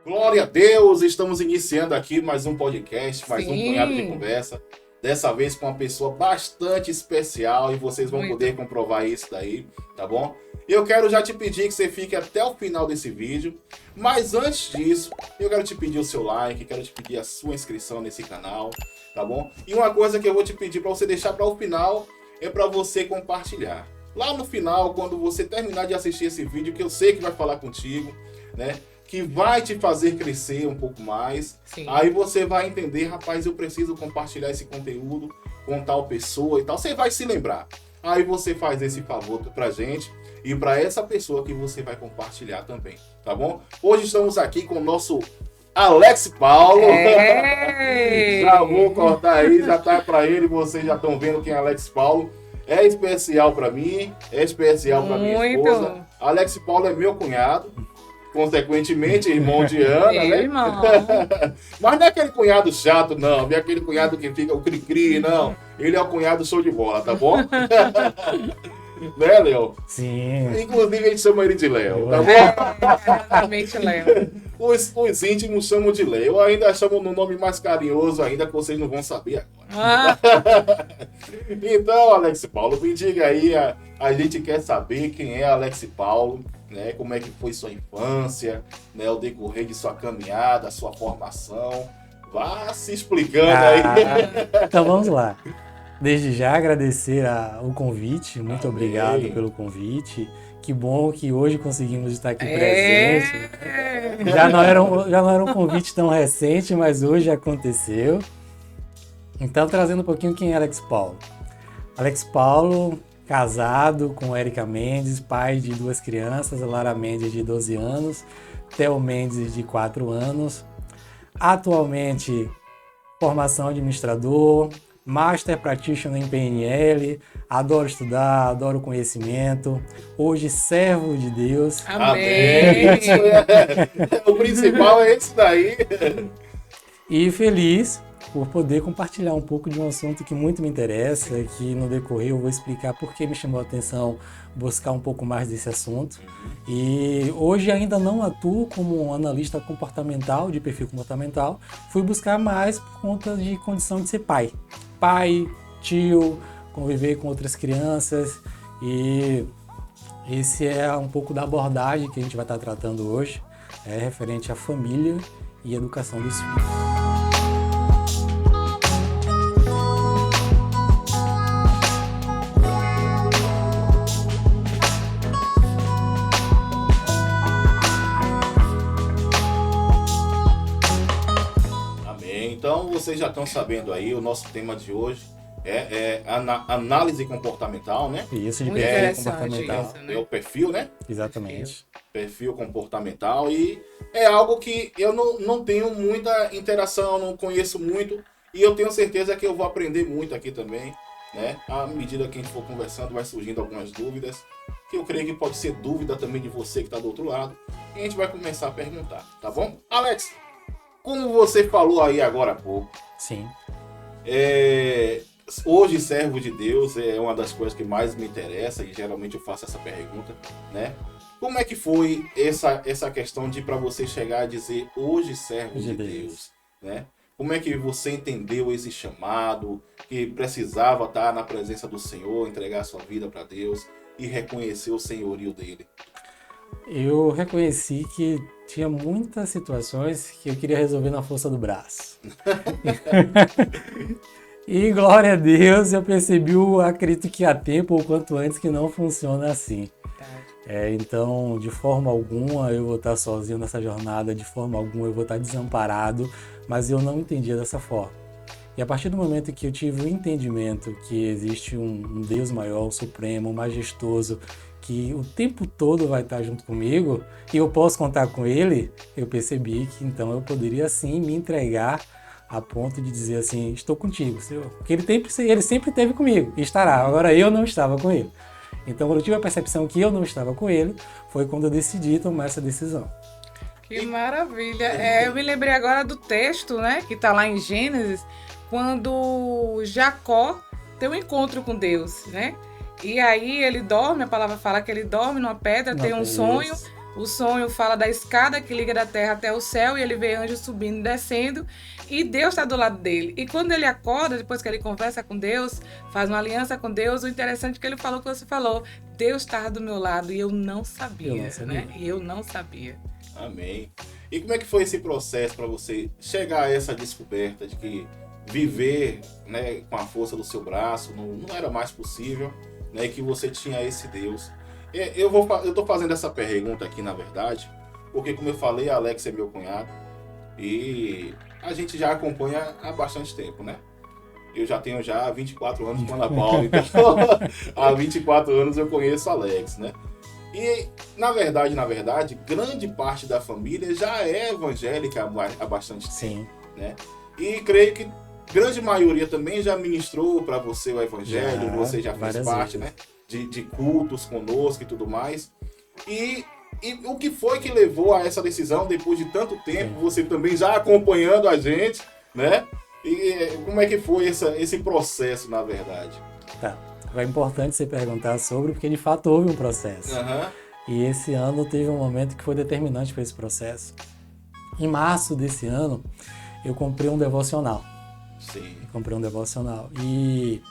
Glória a Deus, estamos iniciando aqui mais um podcast, mais um Sim. punhado de conversa. Dessa vez com uma pessoa bastante especial e vocês vão poder comprovar isso daí, tá bom? Eu quero já te pedir que você fique até o final desse vídeo, mas antes disso, eu quero te pedir o seu like, quero te pedir a sua inscrição nesse canal, tá bom? E uma coisa que eu vou te pedir para você deixar para o final é para você compartilhar. Lá no final, quando você terminar de assistir esse vídeo, que eu sei que vai falar contigo, né? Que vai te fazer crescer um pouco mais. Sim. Aí você vai entender, rapaz, eu preciso compartilhar esse conteúdo com tal pessoa e tal. Você vai se lembrar. Aí você faz esse favor pra gente e pra essa pessoa que você vai compartilhar também, tá bom? Hoje estamos aqui com o nosso Alex Paulo. Já vou cortar aí, já tá pra ele, vocês já estão vendo quem é Alex Paulo. É especial pra mim, é especial pra minha esposa. Alex Paulo é meu cunhado. Consequentemente, irmão de Ana, né? Irmão. Mas não é aquele cunhado chato, não. Não é aquele cunhado que fica o cri-cri, não. Ele é o cunhado show de bola, tá bom? Né, Léo? Sim. Inclusive, a gente chama ele de Léo, tá bom? Exatamente, Léo. Os íntimos chamam de Léo. Eu ainda chamo no nome mais carinhoso ainda, que vocês não vão saber agora. Então, Alex Paulo, me diga aí, a gente quer saber quem é Alex Paulo, né? Como é que foi sua infância, né? O decorrer de sua caminhada, sua formação. Vá se explicando aí. Então vamos lá. Desde já agradecer o convite, muito Amém. Obrigado pelo convite. Que bom que hoje conseguimos estar aqui presente. Já não era um convite tão recente, mas hoje aconteceu. Então, trazendo um pouquinho quem é Alex Paulo. Alex Paulo, casado com Érica Mendes, pai de 2 crianças, a Lara Mendes de 12 anos, Theo Mendes de 4 anos. Atualmente, formação administrador, Master Practitioner em PNL, adoro estudar, adoro conhecimento. Hoje, servo de Deus. Amém. O principal é esse daí. E feliz por poder compartilhar um pouco de um assunto que muito me interessa, que no decorrer eu vou explicar por que me chamou a atenção buscar um pouco mais desse assunto. E hoje ainda não atuo como um analista comportamental, de perfil comportamental, fui buscar mais por conta de condição de ser pai. Pai, tio, conviver com outras crianças, e esse é um pouco da abordagem que a gente vai estar tratando hoje, referente à família e educação dos filhos. Então, vocês já estão sabendo aí, o nosso tema de hoje é análise comportamental, né? Isso, de Muito perfil interessante comportamental. isso, né? É o perfil, né? Exatamente. Perfil comportamental. E é algo que eu não tenho muita interação, não conheço muito. E eu tenho certeza que eu vou aprender muito aqui também, né? À medida que a gente for conversando, vai surgindo algumas dúvidas, que eu creio que pode ser dúvida também de você que está do outro lado. E a gente vai começar a perguntar, tá bom? Alex, como você falou aí agora há pouco, Sim. Hoje servo de Deus é uma das coisas que mais me interessa e geralmente eu faço essa pergunta, né? Como é que foi essa questão de para você chegar a dizer hoje servo de Deus, né? Como é que você entendeu esse chamado, que precisava estar na presença do Senhor, entregar sua vida para Deus e reconhecer o senhorio dele? Eu reconheci que tinha muitas situações que eu queria resolver na força do braço. E glória a Deus, eu percebi, acredito que há tempo ou quanto antes, que não funciona assim. Então, de forma alguma eu vou estar sozinho nessa jornada, de forma alguma eu vou estar desamparado, mas eu não entendia dessa forma. E a partir do momento que eu tive o entendimento que existe um Deus maior, supremo, majestoso, que o tempo todo vai estar junto comigo e eu posso contar com Ele, eu percebi que então eu poderia sim me entregar a ponto de dizer assim, estou contigo, Senhor. Porque ele sempre esteve comigo e estará, agora eu não estava com Ele. Então, quando eu tive a percepção que eu não estava com Ele, foi quando eu decidi tomar essa decisão. Que maravilha. Eu me lembrei agora do texto, né, que está lá em Gênesis, quando Jacó tem um encontro com Deus, né? E aí ele dorme, a palavra fala que ele dorme numa pedra, tem um sonho, O sonho fala da escada que liga da terra até o céu e ele vê anjos subindo e descendo e Deus está do lado dele. E quando ele acorda, depois que ele conversa com Deus, faz uma aliança com Deus, o interessante é que ele falou o que você falou. Deus estava do meu lado e eu não sabia, né? E eu não sabia. Amém. E como é que foi esse processo para você chegar a essa descoberta de que viver, né, com a força do seu braço não era mais possível, né, e que você tinha esse Deus? Eu tô fazendo essa pergunta aqui, na verdade, porque, como eu falei, a Alex é meu cunhado e a gente já acompanha há bastante tempo, né? Eu já tenho 24 anos com a Ana Paula, então há 24 anos eu conheço a Alex, né? E, na verdade, grande parte da família já é evangélica há bastante tempo, né? E creio que grande maioria também já ministrou para você o evangelho, você já fez parte, né? De cultos conosco e tudo mais. E o que foi que levou a essa decisão depois de tanto tempo, você também já acompanhando a gente, né? E como é que foi esse processo, na verdade? Tá. É importante você perguntar sobre, porque de fato houve um processo. E esse ano teve um momento que foi determinante para esse processo. Em março desse ano, eu comprei um devocional. Sim. Comprei um devocional. E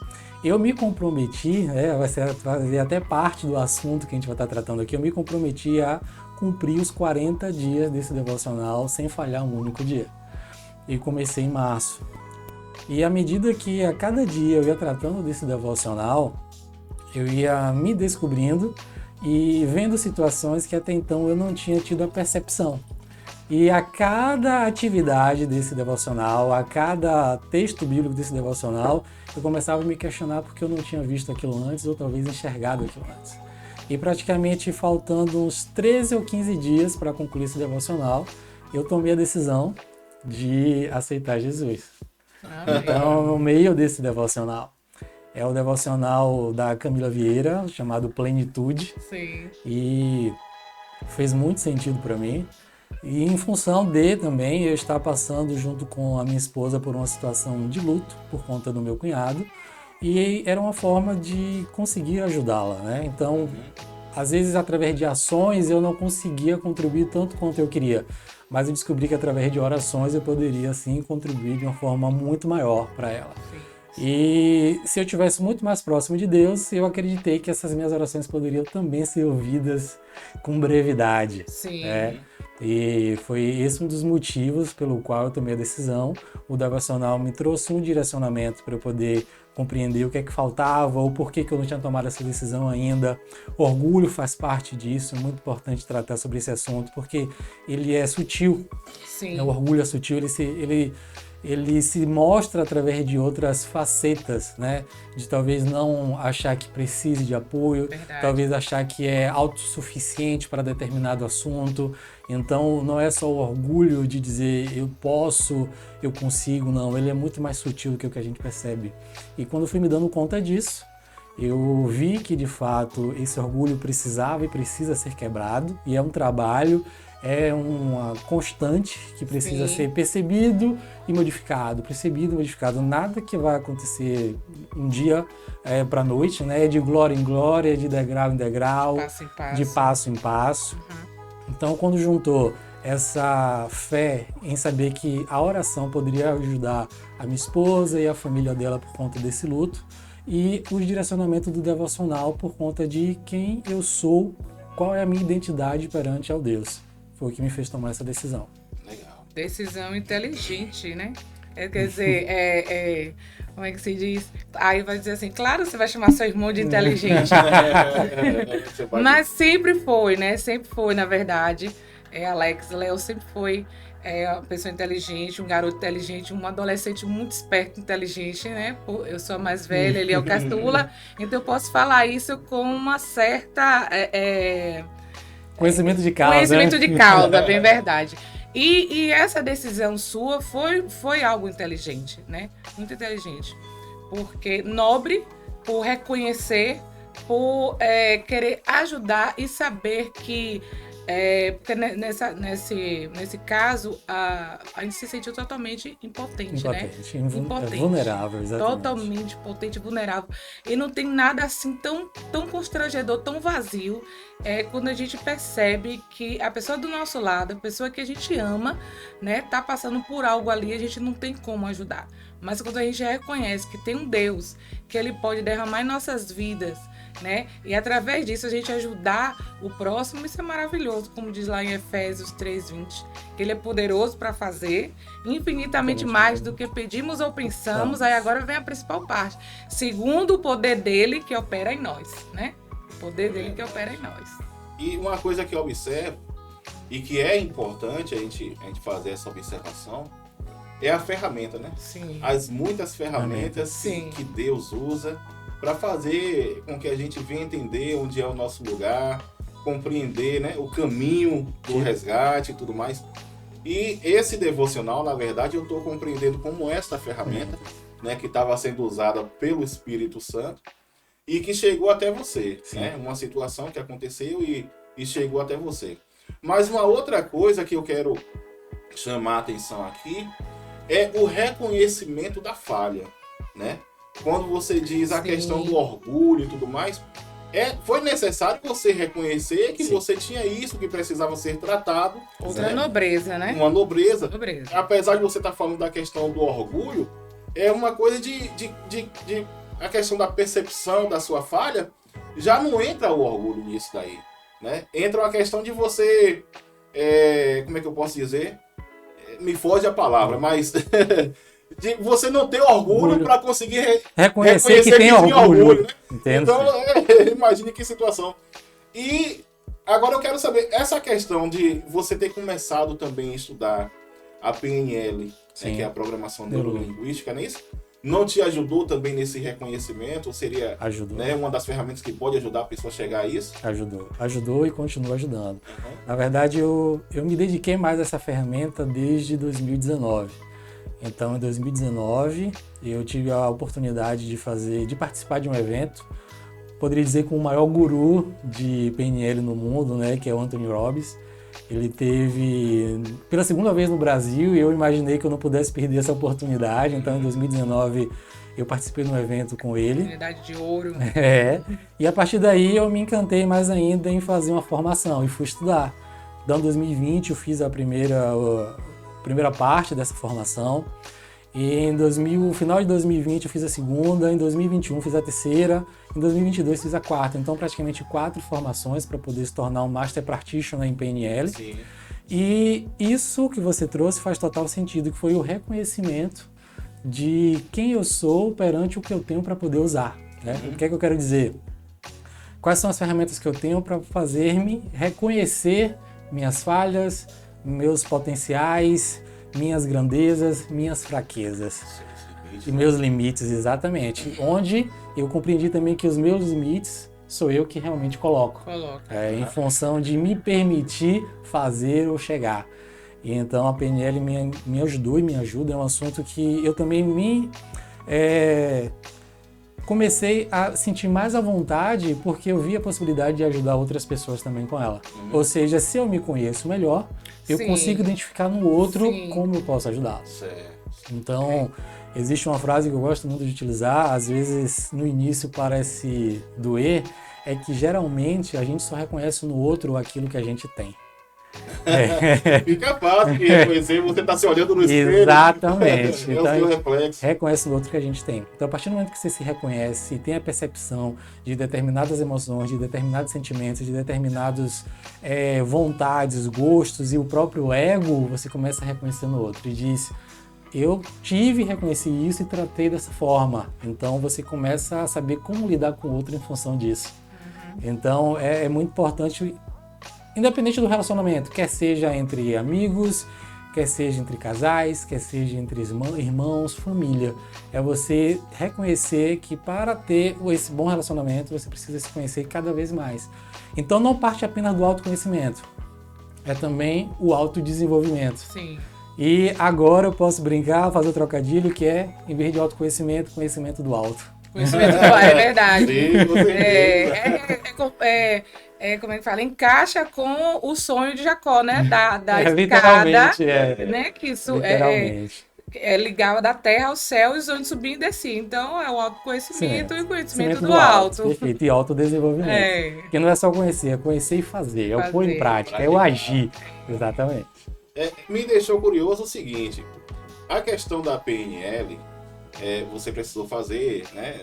eu me comprometi, né, vai fazer até parte do assunto que a gente vai estar tratando aqui, eu me comprometi a cumprir os 40 dias desse devocional sem falhar um único dia. E comecei em março. E à medida que a cada dia eu ia tratando desse devocional, eu ia me descobrindo e vendo situações que até então eu não tinha tido a percepção. E a cada atividade desse devocional, a cada texto bíblico desse devocional, eu começava a me questionar porque eu não tinha visto aquilo antes ou talvez enxergado aquilo antes. E praticamente faltando uns 13 ou 15 dias para concluir esse devocional, eu tomei a decisão de aceitar Jesus. Então, no meio desse devocional, é o devocional da Camila Vieira, chamado Plenitude. Sim. E fez muito sentido para mim. E em função de também eu estar passando junto com a minha esposa por uma situação de luto por conta do meu cunhado. E era uma forma de conseguir ajudá-la, né? Então, às vezes através de ações eu não conseguia contribuir tanto quanto eu queria. Mas eu descobri que através de orações eu poderia sim contribuir de uma forma muito maior para ela. Sim. E se eu estivesse muito mais próximo de Deus, eu acreditei que essas minhas orações poderiam também ser ouvidas com brevidade. Sim. Né? E foi esse um dos motivos pelo qual eu tomei a decisão. O devocional me trouxe um direcionamento para eu poder compreender o que é que faltava ou por que eu não tinha tomado essa decisão ainda. Orgulho faz parte disso, é muito importante tratar sobre esse assunto, porque ele é sutil. Sim. O orgulho é sutil, ele se mostra através de outras facetas, né? De talvez não achar que precise de apoio, talvez achar que é autossuficiente para determinado assunto. Então, não é só o orgulho de dizer eu posso, eu consigo, não. Ele é muito mais sutil do que o que a gente percebe. E quando eu fui me dando conta disso, eu vi que, de fato, esse orgulho precisava e precisa ser quebrado. E é um trabalho, é uma constante que precisa ser percebido e modificado. Percebido e modificado. Nada que vai acontecer um dia para a noite, né? De glória em glória, de degrau em degrau, de passo em passo. Então, quando juntou essa fé em saber que a oração poderia ajudar a minha esposa e a família dela por conta desse luto, e o direcionamento do devocional por conta de quem eu sou, qual é a minha identidade perante ao Deus, foi o que me fez tomar essa decisão. Legal. Decisão inteligente, né? Quer dizer, como é que se diz? Aí vai dizer assim, claro, você vai chamar seu irmão de inteligente. Mas sempre foi, né? Sempre foi, na verdade. Alex, Léo sempre foi uma pessoa inteligente, um garoto inteligente, um adolescente muito esperto, inteligente, né? Eu sou a mais velha, ele é o caçula, então eu posso falar isso com uma certa... conhecimento de causa. Conhecimento de causa, bem verdade. E essa decisão sua foi algo inteligente, né? Muito inteligente. Porque nobre, por reconhecer, por querer ajudar e saber que Porque nesse caso, a gente se sentiu totalmente impotente, né? Impotente. Vulnerável, exatamente. Totalmente impotente, vulnerável. E não tem nada assim tão constrangedor, tão vazio, quando a gente percebe que a pessoa do nosso lado, a pessoa que a gente ama, né, tá passando por algo ali, a gente não tem como ajudar. Mas quando a gente reconhece que tem um Deus, que Ele pode derramar em nossas vidas, né? E através disso a gente ajudar o próximo, isso é maravilhoso, como diz lá em Efésios 3:20, que Ele é poderoso para fazer infinitamente mais do que pedimos ou pensamos. Aí agora vem a principal parte, segundo o poder dele que opera em nós, né? O poder dele que opera em nós. E uma coisa que eu observo e que é importante a gente fazer essa observação é a ferramenta, né? Sim. As muitas ferramentas Sim. que Deus usa para fazer com que a gente venha entender onde é o nosso lugar, compreender, né, o caminho do resgate e tudo mais. E esse devocional, na verdade, eu estou compreendendo como esta ferramenta, né, que estava sendo usada pelo Espírito Santo e que chegou até você, né? Uma situação que aconteceu e chegou até você. Mas uma outra coisa que eu quero chamar a atenção aqui é o reconhecimento da falha, né? Quando você diz a questão do orgulho e tudo mais, foi necessário você reconhecer que você tinha isso, que precisava ser tratado. Outra nobreza, né? Uma nobreza. Apesar de você estar falando da questão do orgulho, é uma coisa a questão da percepção da sua falha, já não entra o orgulho nisso daí, né? Entra uma questão de você, como é que eu posso dizer? Me foge a palavra, mas de você não ter orgulho para conseguir reconhecer que tem orgulho, né? Então, imagine que situação. E agora eu quero saber, essa questão de você ter começado também a estudar a PNL, né, que é a Programação Neurolinguística, não é isso? Não te ajudou também nesse reconhecimento? Ou seria, né, uma das ferramentas que pode ajudar a pessoa a chegar a isso? Ajudou e continua ajudando. Na verdade, eu me dediquei mais a essa ferramenta desde 2019. Então, em 2019, eu tive a oportunidade de participar de um evento, poderia dizer com o maior guru de PNL no mundo, né, que é o Anthony Robbins. Ele teve pela segunda vez no Brasil e eu imaginei que eu não pudesse perder essa oportunidade. Então, em 2019, eu participei de um evento com ele. Oportunidade de ouro. E a partir daí eu me encantei mais ainda em fazer uma formação e fui estudar. Então, em 2020, eu fiz a primeira parte dessa formação. E no final de 2020 eu fiz a segunda, em 2021 fiz a terceira, em 2022 fiz a quarta. Então praticamente 4 formações para poder se tornar um Master Practitioner em PNL. Sim. E isso que você trouxe faz total sentido, que foi o reconhecimento de quem eu sou perante o que eu tenho para poder usar, né? O que é que eu quero dizer? Quais são as ferramentas que eu tenho para fazer-me reconhecer minhas falhas, meus potenciais, minhas grandezas, minhas fraquezas e meus limites, exatamente. Onde eu compreendi também que os meus limites sou eu que realmente coloco. Em função de me permitir fazer ou chegar. E então a PNL me ajudou e me ajuda. É um assunto que eu também comecei a sentir mais à vontade porque eu vi a possibilidade de ajudar outras pessoas também com ela. Ou seja, se eu me conheço melhor, eu consigo identificar no outro como eu posso ajudá-lo. Então, existe uma frase que eu gosto muito de utilizar, às vezes no início parece doer, é que geralmente a gente só reconhece no outro aquilo que a gente tem. Fica fácil de reconhecer, você está se olhando no espelho. Exatamente. Então, é o seu reflexo. Reconhece no outro que a gente tem. Então, a partir do momento que você se reconhece e tem a percepção de determinadas emoções, de determinados sentimentos, de determinadas vontades, gostos e o próprio ego, você começa a reconhecer no outro. E diz, eu reconheci isso e tratei dessa forma. Então, você começa a saber como lidar com o outro em função disso. Então, é muito importante, independente do relacionamento, quer seja entre amigos, quer seja entre casais, quer seja entre irmãos, família. É você reconhecer que para ter esse bom relacionamento, você precisa se conhecer cada vez mais. Então não parte apenas do autoconhecimento, é também o autodesenvolvimento. Sim. E agora eu posso brincar, fazer o trocadilho que é, em vez de autoconhecimento, conhecimento do alto. Conhecimento do alto, é verdade. Sim, como é que fala? Encaixa com o sonho de Jacó, né? Da escada, literalmente, né? Que isso literalmente. Ligava da terra ao céu e os onde subia e descia. Então, é o autoconhecimento e o conhecimento do alto. alto. Perfeito, e autodesenvolvimento. Porque não é só conhecer, é conhecer e fazer. É o pôr em prática, é o agir. Exatamente. Me deixou curioso o seguinte, a questão da PNL, você precisou fazer, né,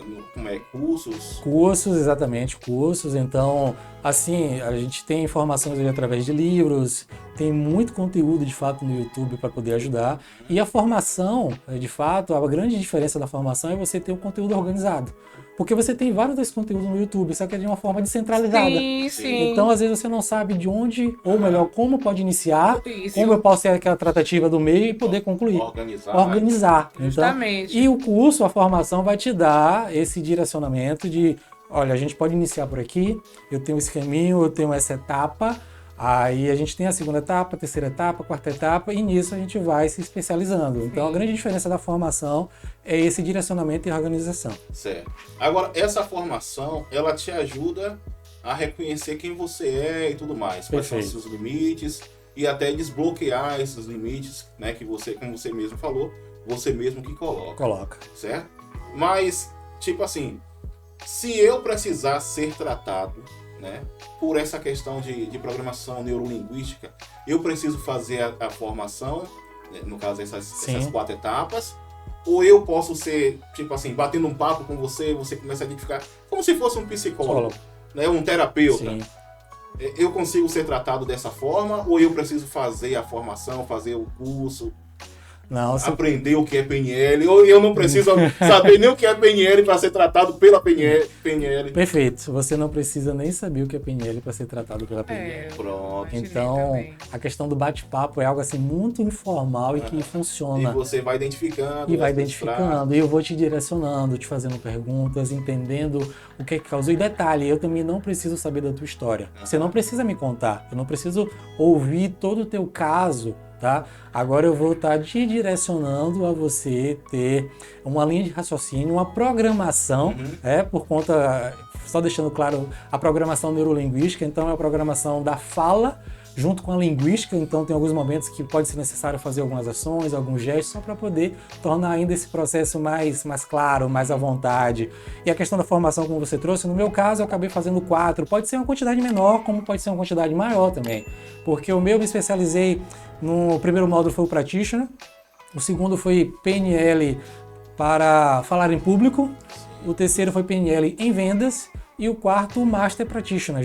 cursos? Cursos, exatamente, cursos. Então, assim, a gente tem informações ali através de livros, tem muito conteúdo, de fato, no YouTube para poder ajudar. E a formação, de fato, a grande diferença da formação é você ter um conteúdo organizado. Porque você tem vários desses conteúdos no YouTube, só que é de uma forma descentralizada. Sim. Então, às vezes, você não sabe de onde, ou melhor, como pode iniciar, como eu posso ter aquela tratativa do meio e poder concluir. Organizar. Justamente. Então, e o curso, a formação, vai te dar esse direcionamento de, olha, a gente pode iniciar por aqui, eu tenho esse caminho, eu tenho essa etapa, aí a gente tem a segunda etapa, a terceira etapa, a quarta etapa, e nisso a gente vai se especializando. Sim. Então, a grande diferença da formação é esse direcionamento e organização. Certo. Agora, essa formação, ela te ajuda a reconhecer quem você é e tudo mais. Quais são os seus limites e até desbloquear esses limites, né, que você, como você mesmo falou, você mesmo que coloca. Certo? Mas, tipo assim, se eu precisar ser tratado, né, por essa questão de programação neurolinguística, eu preciso fazer a formação, né, no caso essas 4 etapas, ou eu posso ser, tipo assim, batendo um papo com você começa a identificar como se fosse um psicólogo, né, um terapeuta. Sim. Eu consigo ser tratado dessa forma, ou eu preciso fazer a formação, fazer o curso? Não, aprender o que é PNL, ou eu não preciso saber nem o que é PNL para ser tratado pela PNL. Perfeito, você não precisa nem saber o que é PNL para ser tratado pela PNL. Pronto. Então, a questão do bate-papo é algo assim muito informal e que funciona. E você vai identificando. E eu vou te direcionando, te fazendo perguntas, entendendo o que causou. E detalhe, eu também não preciso saber da tua história. Você não precisa me contar, eu não preciso ouvir todo o teu caso. Tá? Agora eu vou estar te direcionando a você ter uma linha de raciocínio, uma programação, por conta, só deixando claro, a programação neurolinguística, então é a programação da fala junto com a linguística, então tem alguns momentos que pode ser necessário fazer algumas ações, alguns gestos, só para poder tornar ainda esse processo mais claro, mais à vontade. E a questão da formação, como você trouxe, no meu caso eu acabei fazendo 4, pode ser uma quantidade menor, como pode ser uma quantidade maior também, porque o meu me especializei no primeiro módulo foi o Practitioner, o segundo foi PNL para falar em público, o terceiro foi PNL em vendas, e o quarto, o Master Practitioner,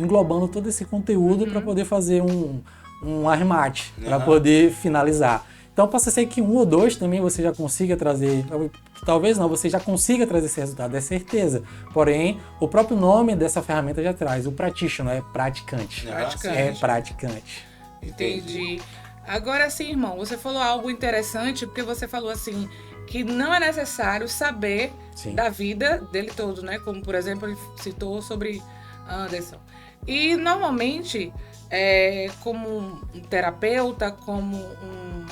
englobando todo esse conteúdo para poder fazer um arremate, para poder finalizar. Então, possa ser que 1 ou 2 também você já consiga trazer, talvez não, você já consiga trazer esse resultado, é certeza. Porém, o próprio nome dessa ferramenta já traz, o Practitioner, é praticante. É praticante. Entendi. Agora sim, irmão, você falou algo interessante, porque você falou assim, que não é necessário saber da vida dele todo, né? Como, por exemplo, ele citou sobre Anderson. E, normalmente, como um terapeuta, como um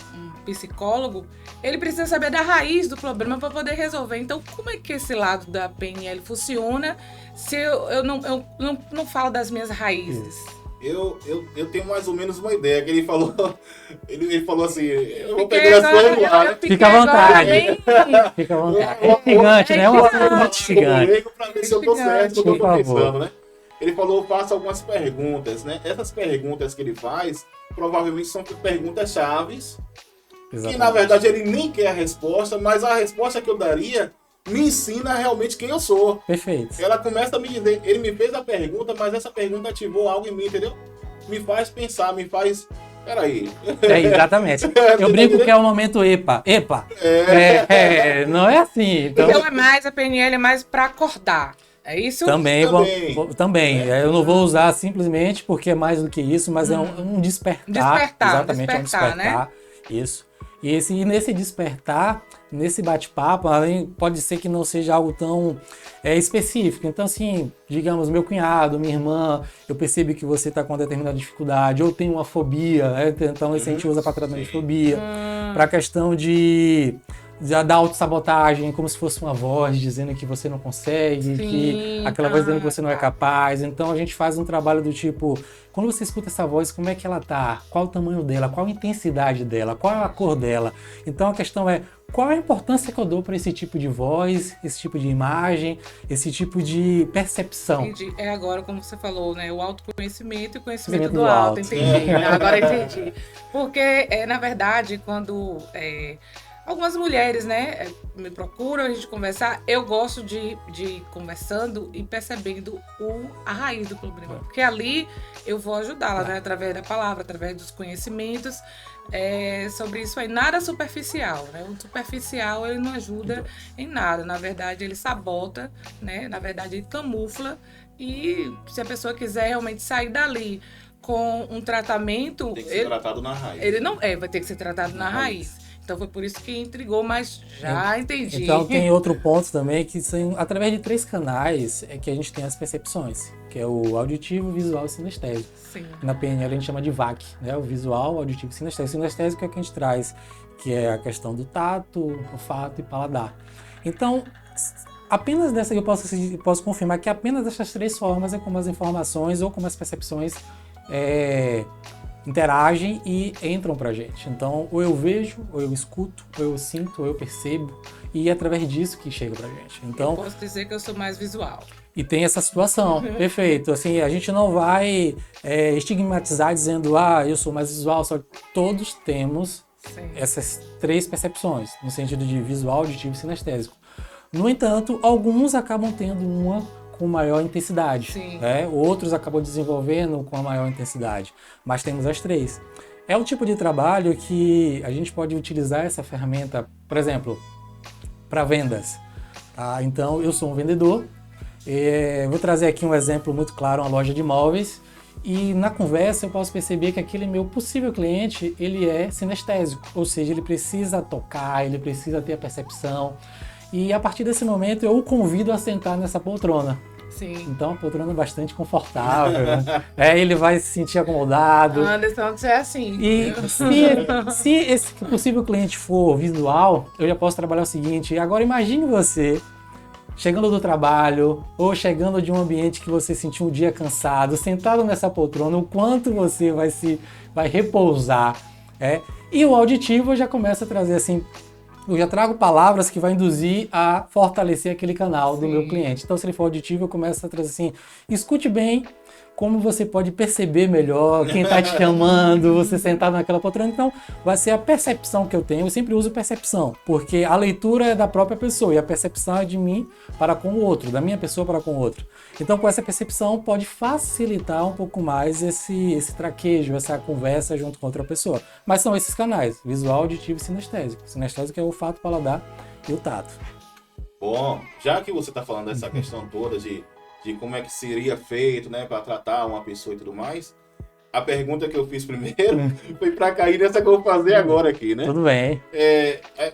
psicólogo, ele precisa saber da raiz do problema para poder resolver. Então, como é que esse lado da PNL funciona se eu não falo das minhas raízes? Eu tenho mais ou menos uma ideia que ele falou. Ele falou assim, eu vou pegar as coisas no ar. Fica à vontade. Fica à vontade. É instigante, né? É uma coisa muito instigante. Pra ver se eu tô certo do que eu tô pensando, né? Ele falou, faça algumas perguntas, né? Essas perguntas que ele faz, provavelmente são perguntas chaves. Que na verdade ele nem quer a resposta, mas a resposta que eu daria me ensina realmente quem eu sou. Perfeito. Ela começa a me dizer, ele me fez a pergunta, mas essa pergunta ativou algo em mim, entendeu? Me faz pensar, me faz... Peraí. Exatamente. Eu brinco que é o momento EPA. Não é assim. Então é mais, a PNL é mais para acordar. É isso? Também. Eu não vou usar simplesmente porque é mais do que isso, mas é um despertar. Exatamente, é um despertar, né? Isso. E nesse despertar, nesse bate-papo, pode ser que não seja algo tão específico. Então, assim, digamos, meu cunhado, minha irmã, eu percebo que você está com uma determinada dificuldade, ou tem uma fobia, né? Então esse a gente usa para tratamento de fobia. Para a questão de já da autossabotagem, como se fosse uma voz dizendo que você não consegue, que aquela voz dizendo que você não é capaz. Então a gente faz um trabalho do tipo, quando você escuta essa voz, como é que ela tá? Qual o tamanho dela? Qual a intensidade dela? Qual a cor dela? Então a questão é, qual a importância que eu dou para esse tipo de voz, esse tipo de imagem, esse tipo de percepção? Entendi. É agora, como você falou, né? O autoconhecimento e o conhecimento do alto. Entendi. Agora entendi. Porque, na verdade, quando algumas mulheres, né, me procuram, a gente conversar, eu gosto de ir conversando e percebendo a raiz do problema. Porque ali eu vou ajudá-la, né, através da palavra, através dos conhecimentos, sobre isso aí. Nada superficial, né? O superficial, ele não ajuda em nada. Na verdade, ele sabota, né? Na verdade, ele camufla. E se a pessoa quiser realmente sair dali com um tratamento... Tem que ser tratado na raiz. Ele não vai ter que ser tratado na raiz. Então foi por isso que intrigou, mas já entendi. Então tem outro ponto também, que são através de 3 canais que a gente tem as percepções, que é o auditivo, visual e sinestésico. Sim. Na PNL a gente chama de VAC, né? O visual, auditivo e sinestésico. O sinestésico é o que a gente traz, que é a questão do tato, olfato e paladar. Então, apenas dessa eu posso confirmar que apenas dessas 3 formas é como as informações ou como as percepções interagem e entram pra gente. Então, ou eu vejo, ou eu escuto, ou eu sinto, ou eu percebo, e é através disso que chega pra gente. Então, eu posso dizer que eu sou mais visual. E tem essa situação, perfeito. Assim, a gente não vai estigmatizar dizendo, eu sou mais visual, só que todos temos essas 3 percepções, no sentido de visual, auditivo e sinestésico. No entanto, alguns acabam tendo uma com maior intensidade, né? Outros acabam desenvolvendo com a maior intensidade, mas temos as 3. É o tipo de trabalho que a gente pode utilizar essa ferramenta, por exemplo, para vendas. Tá? Então, eu sou um vendedor, vou trazer aqui um exemplo muito claro, uma loja de imóveis, e na conversa eu posso perceber que aquele meu possível cliente, ele é sinestésico, ou seja, ele precisa tocar, ele precisa ter a percepção, e a partir desse momento eu o convido a sentar nessa poltrona. Sim. Então a poltrona é bastante confortável, né? Ele vai se sentir acomodado. Anderson, você é assim. E se esse possível cliente for visual, eu já posso trabalhar o seguinte, agora imagine você chegando do trabalho ou chegando de um ambiente que você sentiu um dia cansado, sentado nessa poltrona, o quanto você vai repousar. E o auditivo já começa a trazer assim, eu já trago palavras que vai induzir a fortalecer aquele canal do meu cliente. Então, se ele for auditivo, eu começo a trazer assim, escute bem como você pode perceber melhor quem está te chamando, você sentado naquela poltrona. Então, vai ser a percepção que eu tenho. Eu sempre uso percepção, porque a leitura é da própria pessoa e a percepção é de mim para com o outro, da minha pessoa para com o outro. Então, com essa percepção, pode facilitar um pouco mais esse traquejo, essa conversa junto com outra pessoa. Mas são esses canais, visual, auditivo e sinestésico. Sinestésico é o olfato, paladar e o tato. Bom, já que você está falando dessa questão toda de como é que seria feito, né, para tratar uma pessoa e tudo mais, a pergunta que eu fiz primeiro foi para cair nessa que eu vou fazer agora aqui, né? Tudo bem.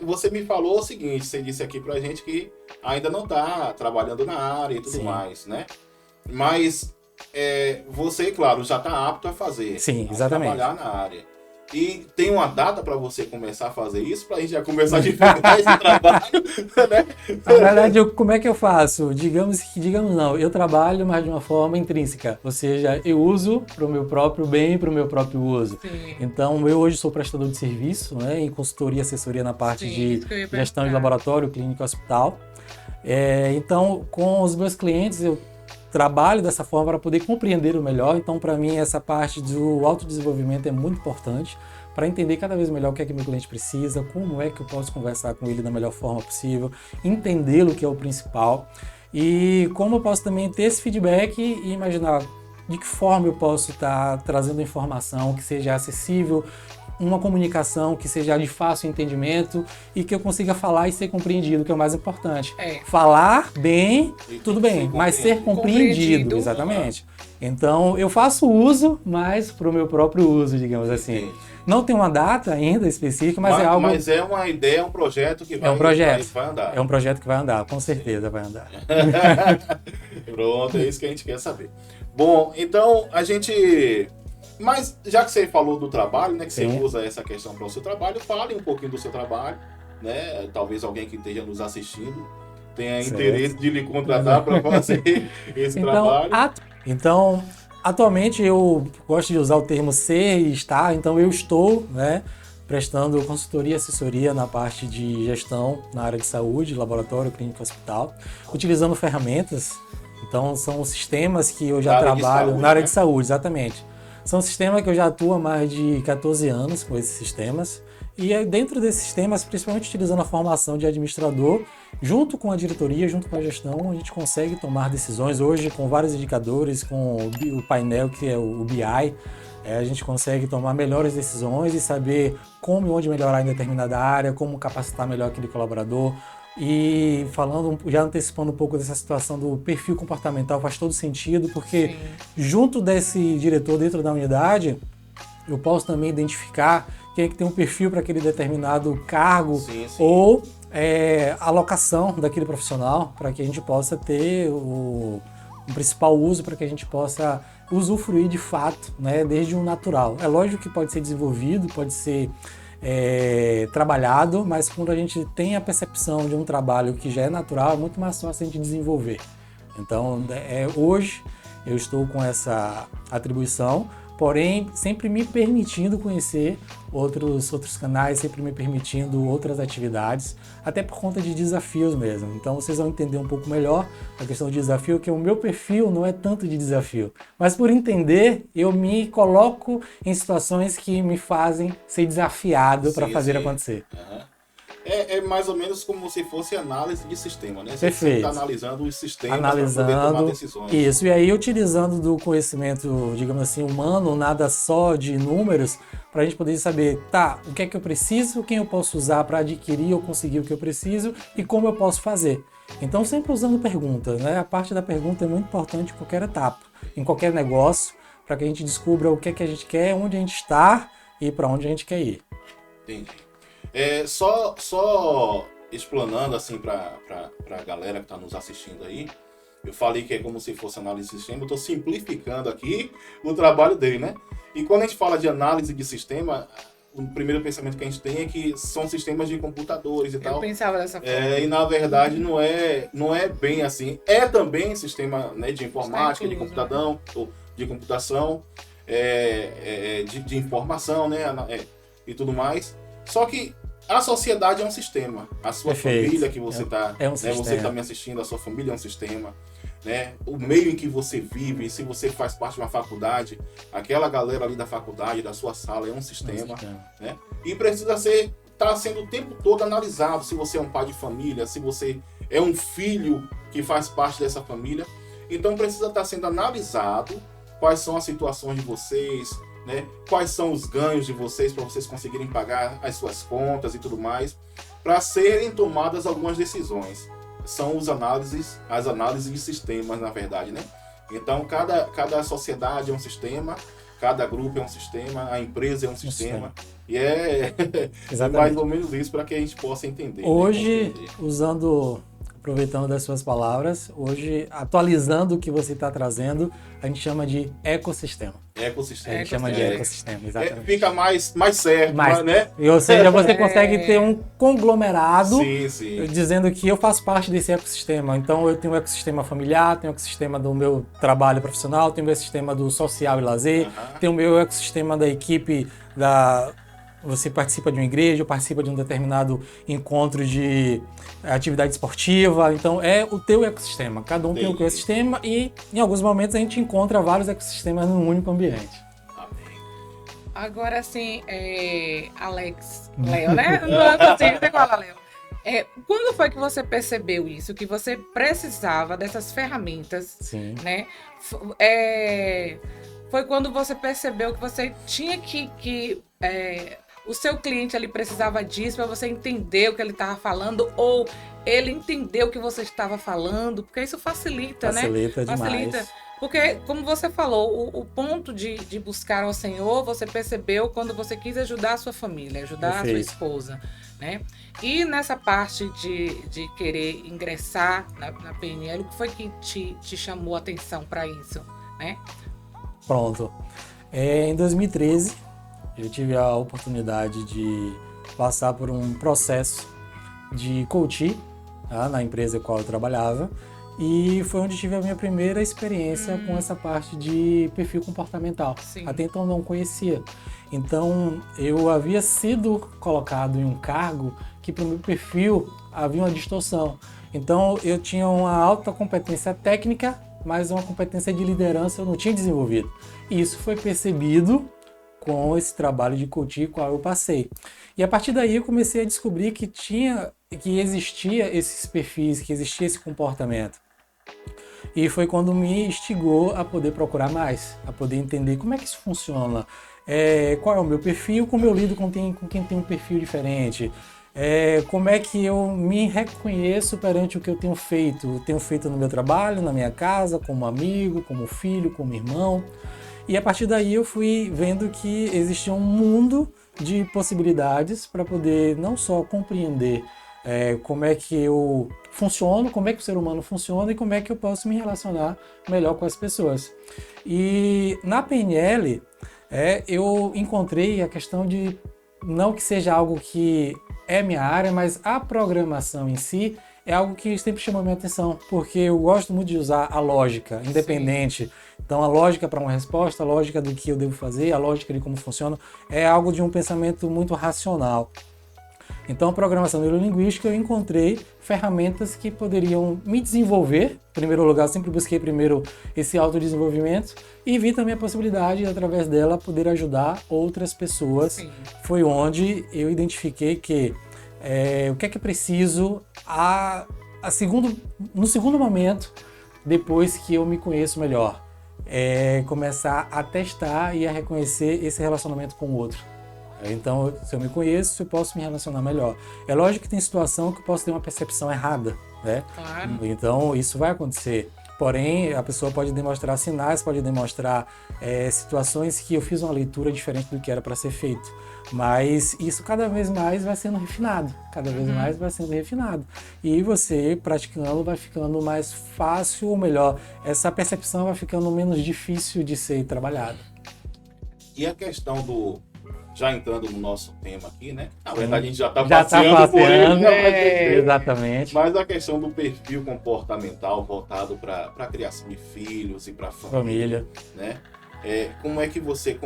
Você me falou o seguinte, você disse aqui pra gente que ainda não está trabalhando na área e tudo mais, né? Mas você, claro, já está apto a fazer. Sim, exatamente. Trabalhar na área. E tem uma data para você começar a fazer isso, para a gente já começar a divulgar esse trabalho, né? Na verdade, como é que eu faço? Digamos não, eu trabalho, mas de uma forma intrínseca, ou seja, eu uso para o meu próprio bem, para o meu próprio uso. Sim. Então, eu hoje sou prestador de serviço, né, em consultoria e assessoria na parte de gestão de laboratório, clínica e hospital. Então, com os meus clientes, eu trabalho dessa forma para poder compreender o melhor. Então, para mim, essa parte do autodesenvolvimento é muito importante para entender cada vez melhor o que é que meu cliente precisa, como é que eu posso conversar com ele da melhor forma possível, entendê-lo, que é o principal, e como eu posso também ter esse feedback e imaginar de que forma eu posso estar trazendo informação que seja acessível, uma comunicação que seja de fácil entendimento e que eu consiga falar e ser compreendido, que é o mais importante. Falar bem, tudo bem, mas ser compreendido, exatamente. Então, eu faço uso, mas para o meu próprio uso, digamos assim. Não tem uma data ainda específica, mas é algo... Mas é uma ideia, é um projeto que vai andar. É um projeto que vai andar, com certeza vai andar. Pronto, é isso que a gente quer saber. Bom, então a gente... Mas já que você falou do trabalho, né, que você usa essa questão para o seu trabalho, fale um pouquinho do seu trabalho, né? Talvez alguém que esteja nos assistindo tenha Certo. interesse de lhe contratar para fazer esse trabalho. Então, atualmente eu gosto de usar o termo ser e estar, então eu estou, né, prestando consultoria e assessoria na parte de gestão na área de saúde, laboratório, clínica, hospital, utilizando ferramentas. Então, são sistemas que eu já trabalho na área de saúde, exatamente. São sistemas que eu já atuo há mais de 14 anos com esses sistemas. E dentro desses sistemas, principalmente utilizando a formação de administrador, junto com a diretoria, junto com a gestão, a gente consegue tomar decisões. Hoje, com vários indicadores, com o painel que é o BI, a gente consegue tomar melhores decisões e saber como e onde melhorar em determinada área, como capacitar melhor aquele colaborador. E falando, já antecipando um pouco dessa situação do perfil comportamental, faz todo sentido, porque Sim. junto desse diretor dentro da unidade, eu posso também identificar quem é que tem um perfil para aquele determinado cargo ou alocação daquele profissional, para que a gente possa ter o principal uso, para que a gente possa usufruir de fato, né, desde o natural. É lógico que pode ser desenvolvido, pode ser trabalhado, mas quando a gente tem a percepção de um trabalho que já é natural, é muito mais fácil a gente desenvolver. Então, hoje eu estou com essa atribuição, porém sempre me permitindo conhecer outros canais, sempre me permitindo outras atividades, até por conta de desafios mesmo. Então vocês vão entender um pouco melhor a questão de desafio, que o meu perfil não é tanto de desafio, mas por entender, eu me coloco em situações que me fazem ser desafiado para fazer acontecer. Uhum. É mais ou menos como se fosse análise de sistema, né? Você Perfeito. está analisando os sistemas para poder tomar decisões. Isso, e aí utilizando do conhecimento, digamos assim, humano, nada só de números, para a gente poder saber, tá, o que é que eu preciso, quem eu posso usar para adquirir ou conseguir o que eu preciso e como eu posso fazer. Então sempre usando perguntas, né? A parte da pergunta é muito importante em qualquer etapa, em qualquer negócio, para que a gente descubra o que é que a gente quer, onde a gente está e para onde a gente quer ir. Entendi. Só explanando assim para a galera que está nos assistindo aí, eu falei que é como se fosse análise de sistema, eu estou simplificando aqui o trabalho dele, né? E quando a gente fala de análise de sistema, o primeiro pensamento que a gente tem é que são sistemas de computadores e tal. Eu pensava dessa forma. E na verdade não é bem assim. É também sistema, né, de informática, de computadão, ou de computação, de informação, né, e tudo mais. Só que a sociedade é um sistema. A sua família que você está, você está me assistindo, a sua família é um sistema, né? O meio em que você vive, se você faz parte de uma faculdade, aquela galera ali da faculdade, da sua sala é um sistema, né? E precisa estar sendo o tempo todo analisado. Se você é um pai de família, se você é um filho que faz parte dessa família, então precisa estar sendo analisado quais são as situações de vocês, né? Quais são os ganhos de vocês para vocês conseguirem pagar as suas contas e tudo mais, para serem tomadas algumas decisões. São as análises de sistemas, na verdade, né? Então, cada sociedade é um sistema, cada grupo é um sistema, a empresa é um sistema. E é mais ou menos isso para que a gente possa entender. Hoje, aproveitando das suas palavras, hoje, atualizando o que você está trazendo, a gente chama de ecossistema. Ecossistema. A gente chama de ecossistema, exatamente. Fica mais certo, né? Ou seja, você consegue ter um conglomerado sim. dizendo que eu faço parte desse ecossistema. Então, eu tenho o ecossistema familiar, tenho o ecossistema do meu trabalho profissional, tenho o ecossistema do social e lazer, tenho o meu ecossistema da equipe Você participa de uma igreja, participa de um determinado encontro de atividade esportiva. Então, é o teu ecossistema. Cada um tem o seu ecossistema e, em alguns momentos, a gente encontra vários ecossistemas num único ambiente. Agora, assim, Léo, né? Não consigo, você fala, Léo. Quando foi que você percebeu isso? Que você precisava dessas ferramentas, né? Foi quando você percebeu que você tinha que o seu cliente ali precisava disso para você entender o que ele estava falando ou ele entendeu o que você estava falando, porque isso facilita, né? Facilita demais. Porque, como você falou, o ponto de buscar ao Senhor, você percebeu quando você quis ajudar a sua família, ajudar a sua esposa, né? E nessa parte de querer ingressar na PNL, o que foi que te chamou a atenção para isso, né? Pronto. Em 2013, eu tive a oportunidade de passar por um processo de coaching, tá? Na empresa em qual eu trabalhava. E foi onde tive a minha primeira experiência com essa parte de perfil comportamental. Sim. Até então não conhecia. Então eu havia sido colocado em um cargo que para o meu perfil havia uma distorção. Então eu tinha uma alta competência técnica, mas uma competência de liderança eu não tinha desenvolvido. E isso foi percebido com esse trabalho de coaching qual eu passei. E a partir daí eu comecei a descobrir que existia esses perfis, que existia esse comportamento. E foi quando me instigou a poder procurar mais, a poder entender como é que isso funciona, qual é o meu perfil, como eu lido com quem tem um perfil diferente, como é que eu me reconheço perante o que eu tenho feito no meu trabalho, na minha casa, como amigo, como filho, como irmão. E a partir daí eu fui vendo que existia um mundo de possibilidades para poder não só compreender como é que eu funciono, como é que o ser humano funciona e como é que eu posso me relacionar melhor com as pessoas. E na PNL eu encontrei a questão de, não que seja algo que é minha área, mas a programação em si é algo que sempre chamou minha atenção, porque eu gosto muito de usar a lógica independente. Sim. Então a lógica para uma resposta, a lógica do que eu devo fazer, a lógica de como funciona, é algo de um pensamento muito racional. Então a programação neurolinguística eu encontrei ferramentas que poderiam me desenvolver. Em primeiro lugar, eu sempre busquei primeiro esse autodesenvolvimento e vi também a possibilidade de, através dela, poder ajudar outras pessoas. Sim. Foi onde eu identifiquei que o que é preciso no segundo momento, depois que eu me conheço melhor. Começar a testar e a reconhecer esse relacionamento com o outro. Então, se eu me conheço, eu posso me relacionar melhor. É lógico que tem situação que eu posso ter uma percepção errada, né? Claro. Então, isso vai acontecer. Porém, a pessoa pode demonstrar sinais, pode demonstrar situações que eu fiz uma leitura diferente do que era para ser feito. Mas isso cada vez mais vai sendo refinado. Cada vez mais vai sendo refinado. E você, praticando, vai ficando mais fácil, ou melhor, essa percepção vai ficando menos difícil de ser trabalhada. E a questão do... Já entrando no nosso tema aqui, né? Na verdade, a gente já está passeando por ele. Né? Exatamente. Mas a questão do perfil comportamental voltado para a criação de filhos e para a família. Né? Como é que você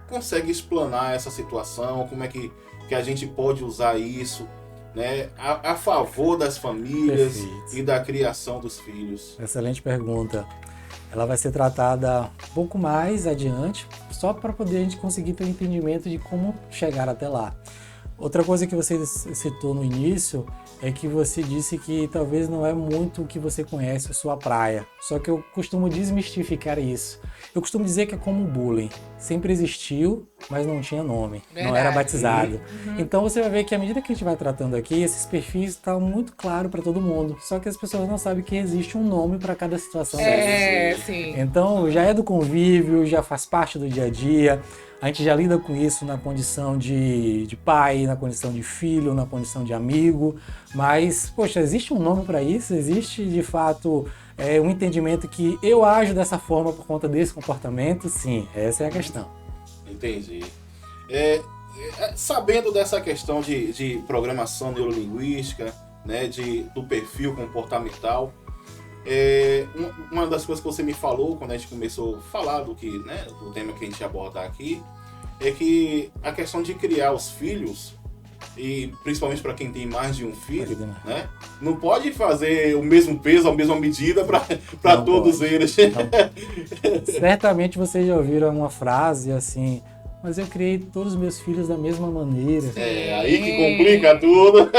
consegue explanar essa situação? Como é que a gente pode usar isso, né, a favor das famílias? Perfeito. E da criação dos filhos? Excelente pergunta. Ela vai ser tratada um pouco mais adiante, só para poder a gente conseguir ter um entendimento de como chegar até lá. Outra coisa que você citou no início é que você disse que talvez não é muito o que você conhece, a sua praia. Só que eu costumo desmistificar isso. Eu costumo dizer que é como o bullying. Sempre existiu, mas não tinha nome. Verdade. Não era batizado. Uhum. Então você vai ver que à medida que a gente vai tratando aqui, esses perfis estão muito claros para todo mundo. Só que as pessoas não sabem que existe um nome para cada situação dessa. Sim. Então já é do convívio, já faz parte do dia a dia. A gente já lida com isso na condição de pai, na condição de filho, na condição de amigo. Mas, poxa, existe um nome para isso? Existe, de fato, um entendimento que eu ajo dessa forma por conta desse comportamento? Sim, essa é a questão. Entendi. Sabendo dessa questão de programação neurolinguística, né, do perfil comportamental, uma das coisas que você me falou quando a gente começou a falar do tema que a gente ia abordar aqui, é que a questão de criar os filhos, e principalmente para quem tem mais de um filho, né, não pode fazer o mesmo peso, a mesma medida para todos eles. Certamente vocês já ouviram uma frase assim: mas eu criei todos os meus filhos da mesma maneira. Aí que complica tudo.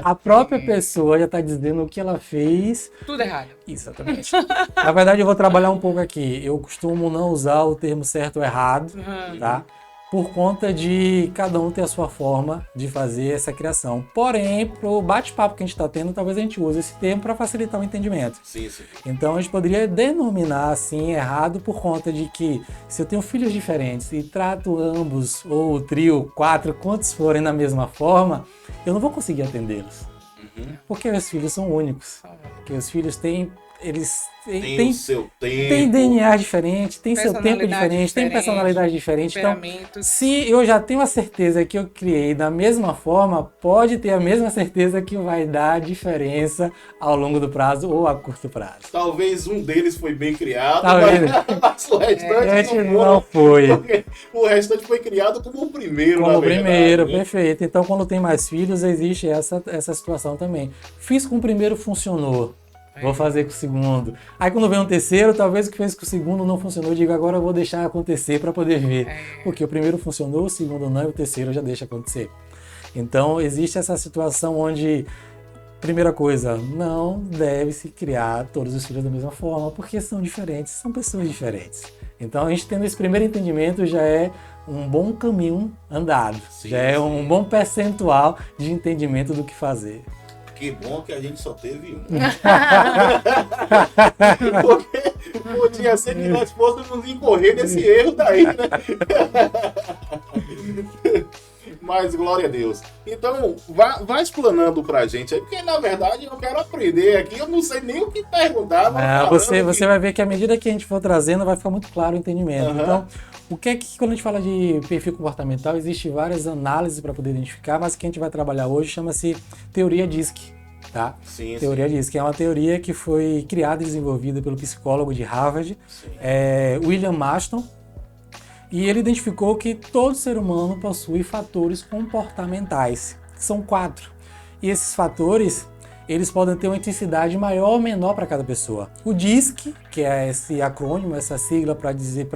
A própria pessoa já está dizendo o que ela fez. Tudo errado. Exatamente. Na verdade, eu vou trabalhar um pouco aqui. Eu costumo não usar o termo certo ou errado, tá? Por conta de cada um ter a sua forma de fazer essa criação. Porém, pro bate-papo que a gente está tendo, talvez a gente use esse termo para facilitar o entendimento. Sim. Então, a gente poderia denominar assim errado por conta de que se eu tenho filhos diferentes e trato ambos, ou o trio, 4, quantos forem na mesma forma, eu não vou conseguir atendê-los. Porque os filhos são únicos. Porque os filhos têm eles tem o seu tempo. Tem DNA diferente, tem seu tempo diferente, tem personalidade diferente. Então, se eu já tenho a certeza que eu criei da mesma forma, pode ter a mesma certeza que vai dar diferença ao longo do prazo ou a curto prazo. Talvez um deles foi bem criado, mas o restante não foi. O restante foi criado como o primeiro, como o primeiro, perfeito. Então, quando tem mais filhos, existe essa situação também. Fiz com o primeiro, funcionou. Vou fazer com o segundo. Aí quando vem um terceiro, talvez o que fez com o segundo não funcionou. Eu digo, agora eu vou deixar acontecer para poder ver. Porque o primeiro funcionou, o segundo não, e o terceiro eu já deixo acontecer. Então existe essa situação onde, primeira coisa, não deve-se criar todos os filhos da mesma forma, porque são diferentes, são pessoas diferentes. Então a gente tendo esse primeiro entendimento já é um bom caminho andado. Já é um bom percentual de entendimento do que fazer. Que bom que a gente só teve um. Porque podia ser que nós fôssemos incorrer nesse erro daí, né? Mas glória a Deus. Então, vai explanando pra gente aí, porque na verdade eu quero aprender aqui, eu não sei nem o que perguntar. Você vai ver que à medida que a gente for trazendo, vai ficar muito claro o entendimento. Então, o que é que, quando a gente fala de perfil comportamental, existe várias análises para poder identificar, mas o que a gente vai trabalhar hoje chama-se teoria DISC, tá? Teoria DISC é uma teoria que foi criada e desenvolvida pelo psicólogo de Harvard, William Marston, e ele identificou que todo ser humano possui fatores comportamentais, que são 4. E esses fatores, eles podem ter uma intensidade maior ou menor para cada pessoa. O DISC, que é esse acrônimo, essa sigla para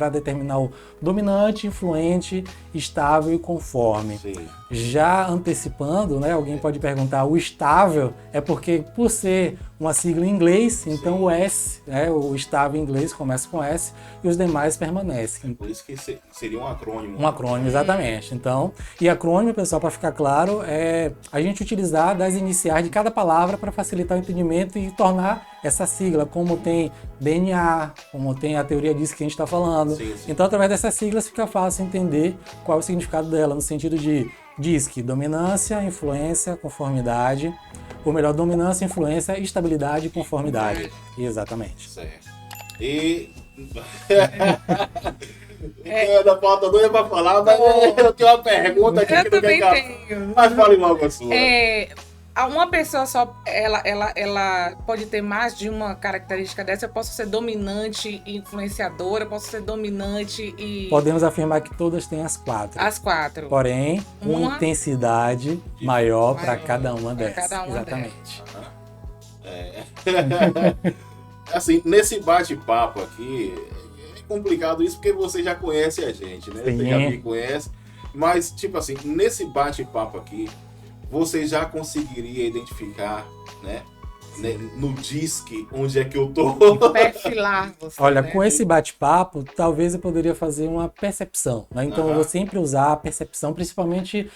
determinar o dominante, influente, estável e conforme. Sim. Já antecipando, né, alguém pode perguntar, o estável é porque, por ser uma sigla em inglês, então o S, né, o estável em inglês começa com S e os demais permanecem. Por isso que seria um acrônimo. Um acrônimo, exatamente. Então, e acrônimo, pessoal, para ficar claro, é a gente utilizar das iniciais de cada palavra para facilitar o entendimento e tornar essa sigla, como tem DNA, como tem a teoria disso que a gente está falando. Sim. Então, através dessas siglas fica fácil entender qual é o significado dela, no sentido de DISC, dominância, influência, conformidade. Ou melhor, dominância, influência, estabilidade e conformidade. Exatamente. Certo. E... Da pauta doida pra falar, mas eu tenho uma pergunta aqui que não quer tenho. Mas fale logo a sua. Uma pessoa só, ela pode ter mais de uma característica dessa. Eu posso ser dominante e influenciadora, eu posso ser dominante e... Podemos afirmar que todas têm as 4. As 4. Porém, uma intensidade maior para cada uma dessas. Exatamente. Assim, nesse bate-papo aqui, é complicado isso porque você já conhece a gente, né? Sim. Você já me conhece. Mas, tipo assim, nesse bate-papo aqui, você já conseguiria identificar, né, no DISC, onde é que eu tô? Perfilar você. Olha, com esse bate-papo, talvez eu poderia fazer uma percepção, né? Então eu vou sempre usar a percepção, principalmente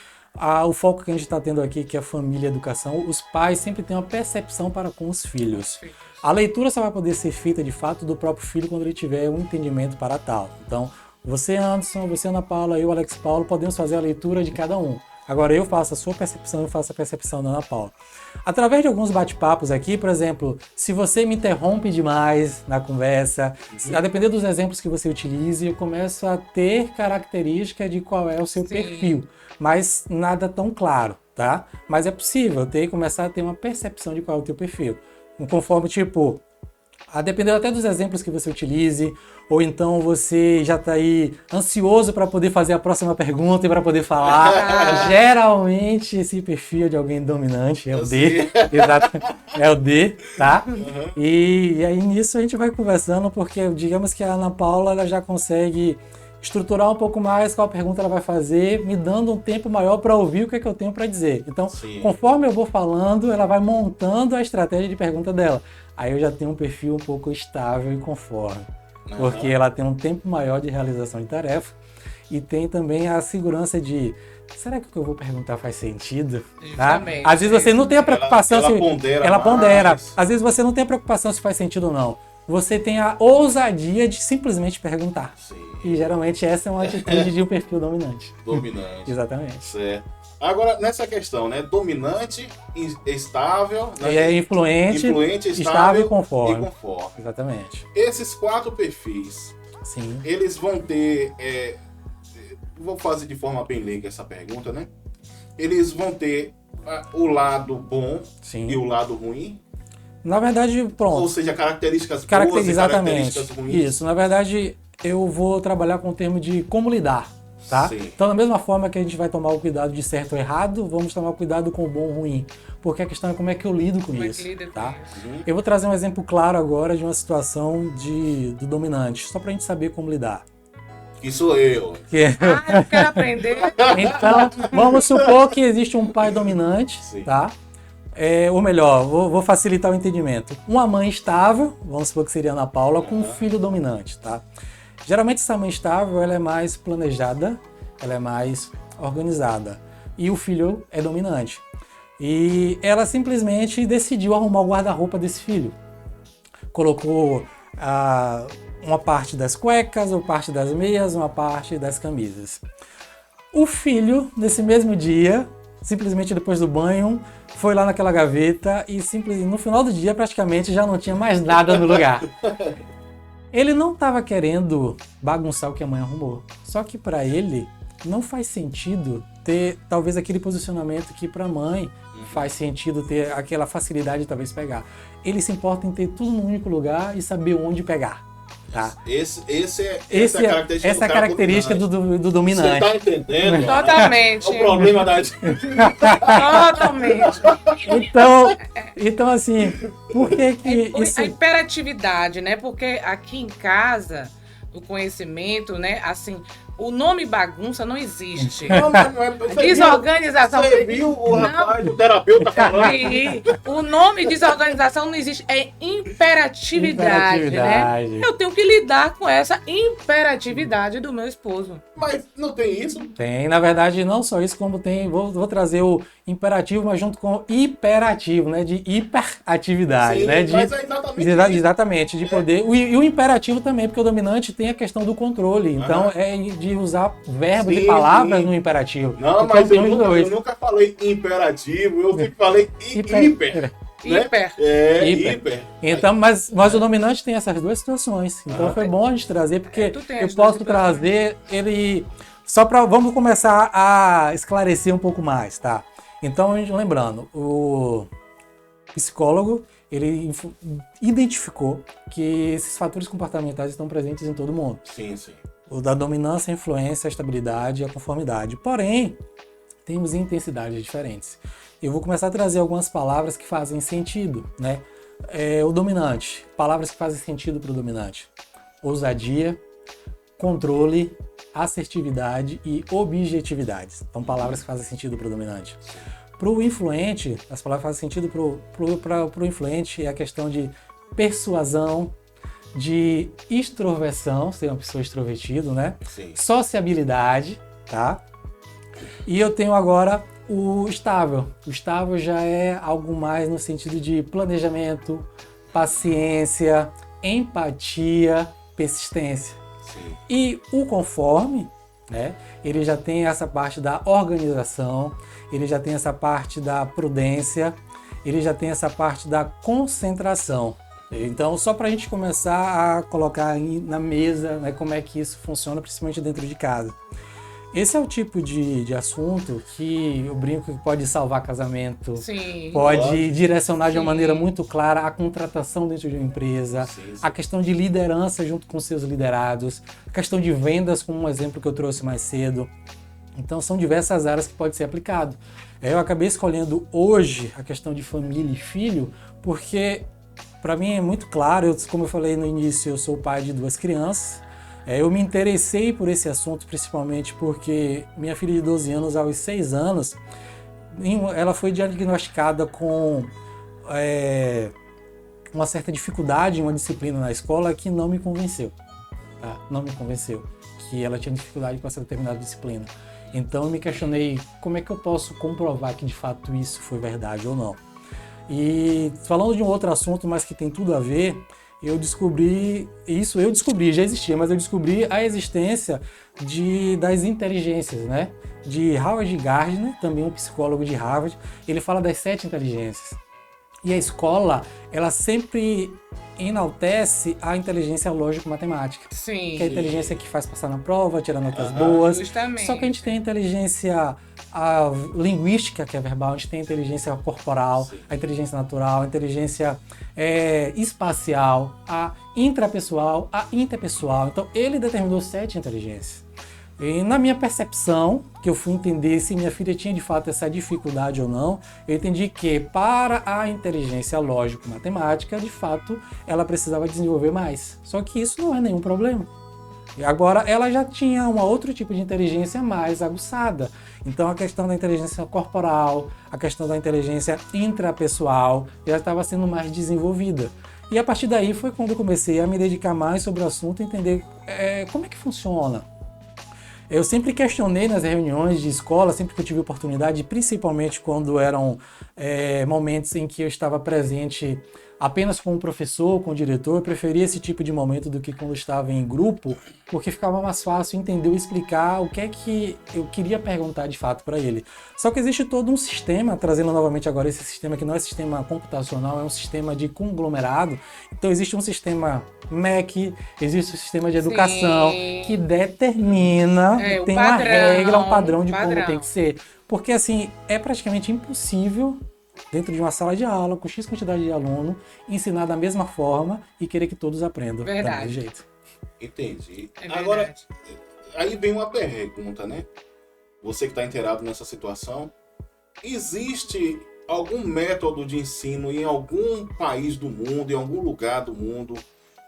o foco que a gente está tendo aqui, que é a família e a educação. Os pais sempre têm uma percepção para com os filhos. A leitura só vai poder ser feita, de fato, do próprio filho quando ele tiver um entendimento para tal. Então, você, Anderson, você, Ana Paula, eu, Alex Paulo, podemos fazer a leitura de cada um. Agora eu faço a sua percepção, eu faço a percepção da Ana Paula. Através de alguns bate-papos aqui, por exemplo, se você me interrompe demais na conversa, a depender dos exemplos que você utilize, eu começo a ter característica de qual é o seu perfil, mas nada tão claro, tá? Mas é possível começar a ter uma percepção de qual é o teu perfil. Conforme, tipo, a depender até dos exemplos que você utilize, ou então você já está aí ansioso para poder fazer a próxima pergunta e para poder falar. Geralmente esse perfil de alguém dominante é o D, exato, é o D, tá? E aí nisso a gente vai conversando, porque digamos que a Ana Paula ela já consegue estruturar um pouco mais qual pergunta ela vai fazer, me dando um tempo maior para ouvir o que é que eu tenho para dizer. Então, conforme eu vou falando, ela vai montando a estratégia de pergunta dela. Aí eu já tenho um perfil um pouco estável e conforme, porque ela tem um tempo maior de realização de tarefa e tem também a segurança de, será que o que eu vou perguntar faz sentido? Tá? Às vezes você não tem a preocupação ela se... pondera. Ela pondera. Às vezes você não tem a preocupação se faz sentido ou não. você tem a ousadia de simplesmente perguntar. Sim. E geralmente essa é uma atitude de um perfil dominante. Dominante. Exatamente. Certo. Agora, nessa questão, né? Dominante, estável, né? E é influente, estável e conforme. Exatamente. Esses 4 perfis, Sim. eles vão ter... vou fazer de forma bem leiga essa pergunta, né? Eles vão ter o lado bom Sim. e o lado ruim? Na verdade, pronto. Ou seja, características boas e características ruins? Isso, na verdade, eu vou trabalhar com o termo de como lidar, tá? Sim. Então, da mesma forma que a gente vai tomar o cuidado de certo ou errado, vamos tomar o cuidado com o bom ou ruim. Porque a questão é como é que eu lido com isso, tá? Eu vou trazer um exemplo claro agora de uma situação do dominante, só pra gente saber como lidar. Que sou eu. Eu quero aprender. Então, vamos supor que existe um pai dominante, Sim. tá? Ou melhor, vou facilitar o entendimento. Uma mãe estável, vamos supor que seria a Ana Paula, com um filho dominante, tá? Geralmente essa mãe estável, ela é mais planejada, ela é mais organizada. E o filho é dominante. E ela simplesmente decidiu arrumar o guarda-roupa desse filho. Colocou uma parte das cuecas, uma parte das meias, uma parte das camisas. O filho, nesse mesmo dia, simplesmente depois do banho, foi lá naquela gaveta e simplesmente no final do dia praticamente já não tinha mais nada no lugar. Ele não estava querendo bagunçar o que a mãe arrumou. Só que para ele não faz sentido ter talvez aquele posicionamento que para a mãe faz sentido ter aquela facilidade de talvez pegar. Ele se importa em ter tudo no único lugar e saber onde pegar. Tá? Essa é a característica do dominante. Você tá entendendo? Totalmente. O problema da... Totalmente. Então assim, por que isso... A hiperatividade, né? Porque aqui em casa, o conhecimento, né? Assim, o nome bagunça não existe. Não é, Desorganização. Você viu o rapaz, o terapeuta falando? O nome desorganização não existe. É imperatividade, né? Eu tenho que lidar com essa imperatividade do meu esposo. Mas não tem isso? Tem, na verdade, não só isso, como tem... Vou trazer o imperativo, mas junto com o hiperativo, né? De hiperatividade, sim, né? Mas é exatamente exatamente, de poder. E o imperativo também, porque o dominante tem a questão do controle. Então, é de usar verbos e palavras no imperativo. Não, então, mas eu nunca falei imperativo, eu sempre falei hiper. Hiper. Hiper. Então, mas o dominante tem essas duas situações. Então foi bom a gente trazer, porque eu posso trazer ele... Vamos começar a esclarecer um pouco mais, tá? Então, lembrando, o psicólogo, ele identificou que esses fatores comportamentais estão presentes em todo mundo. Sim, sim. O da dominância, a influência, a estabilidade e a conformidade. Porém, temos intensidades diferentes. Eu vou começar a trazer algumas palavras que fazem sentido, né? O dominante, palavras que fazem sentido para o dominante. Ousadia, controle, assertividade e objetividade. Então, palavras que fazem sentido para o dominante. Para o influente, as palavras que fazem sentido para o influente é a questão de persuasão, de extroversão, ser uma pessoa extrovertida, né? Sim. Sociabilidade, tá? E eu tenho agora o estável. O estável já é algo mais no sentido de planejamento, paciência, empatia, persistência. Sim. E o conforme, né? Ele já tem essa parte da organização, ele já tem essa parte da prudência, ele já tem essa parte da concentração. Então, só para a gente começar a colocar na mesa, né, como é que isso funciona, principalmente dentro de casa. Esse é o tipo de assunto que eu brinco que pode salvar casamento, sim, pode direcionar de uma maneira muito clara a contratação dentro de uma empresa, sim. A questão de liderança junto com seus liderados, a questão de vendas, como um exemplo que eu trouxe mais cedo. Então, são diversas áreas que pode ser aplicado. Eu acabei escolhendo hoje a questão de família e filho, porque para mim é muito claro, como eu falei no início, eu sou pai de 2 crianças. Eu me interessei por esse assunto principalmente porque minha filha de 12 anos, aos 6 anos, ela foi diagnosticada com uma certa dificuldade em uma disciplina na escola que não me convenceu. Tá? Não me convenceu que ela tinha dificuldade com essa determinada disciplina. Então eu me questionei como é que eu posso comprovar que de fato isso foi verdade ou não. E falando de um outro assunto, mas que tem tudo a ver, eu descobri, já existia, mas eu descobri a existência das inteligências, né? De Howard Gardner, também um psicólogo de Harvard, ele fala das 7 inteligências. E a escola, ela sempre enaltece a inteligência lógico-matemática. Sim. Que é a inteligência que faz passar na prova, tirar notas boas. Justamente. Só que a gente tem a inteligência linguística, que é verbal, a gente tem a inteligência corporal, a inteligência natural, a inteligência espacial, a intrapessoal, a interpessoal. Então, ele determinou 7 inteligências. E na minha percepção, que eu fui entender se minha filha tinha de fato essa dificuldade ou não, eu entendi que para a inteligência lógico-matemática, de fato, ela precisava desenvolver mais. Só que isso não é nenhum problema. E agora ela já tinha um outro tipo de inteligência mais aguçada. Então a questão da inteligência corporal, a questão da inteligência intrapessoal já estava sendo mais desenvolvida. E a partir daí foi quando eu comecei a me dedicar mais sobre o assunto e entender como é que funciona. Eu sempre questionei nas reuniões de escola, sempre que eu tive oportunidade, principalmente quando eram momentos em que eu estava presente apenas com o professor, com o diretor, eu preferia esse tipo de momento do que quando eu estava em grupo, porque ficava mais fácil entender e explicar o que é que eu queria perguntar de fato para ele. Só que existe todo um sistema, trazendo novamente agora esse sistema que não é sistema computacional, é um sistema de conglomerado. Então existe um sistema MEC, existe um sistema de educação que determina, tem uma regra, um padrão de como tem que ser. Porque assim, é praticamente impossível dentro de uma sala de aula, com X quantidade de aluno, ensinar da mesma forma e querer que todos aprendam do mesmo jeito. Entendi. Agora, aí vem uma pergunta, né? Você que está inteirado nessa situação, existe algum método de ensino em algum país do mundo, em algum lugar do mundo,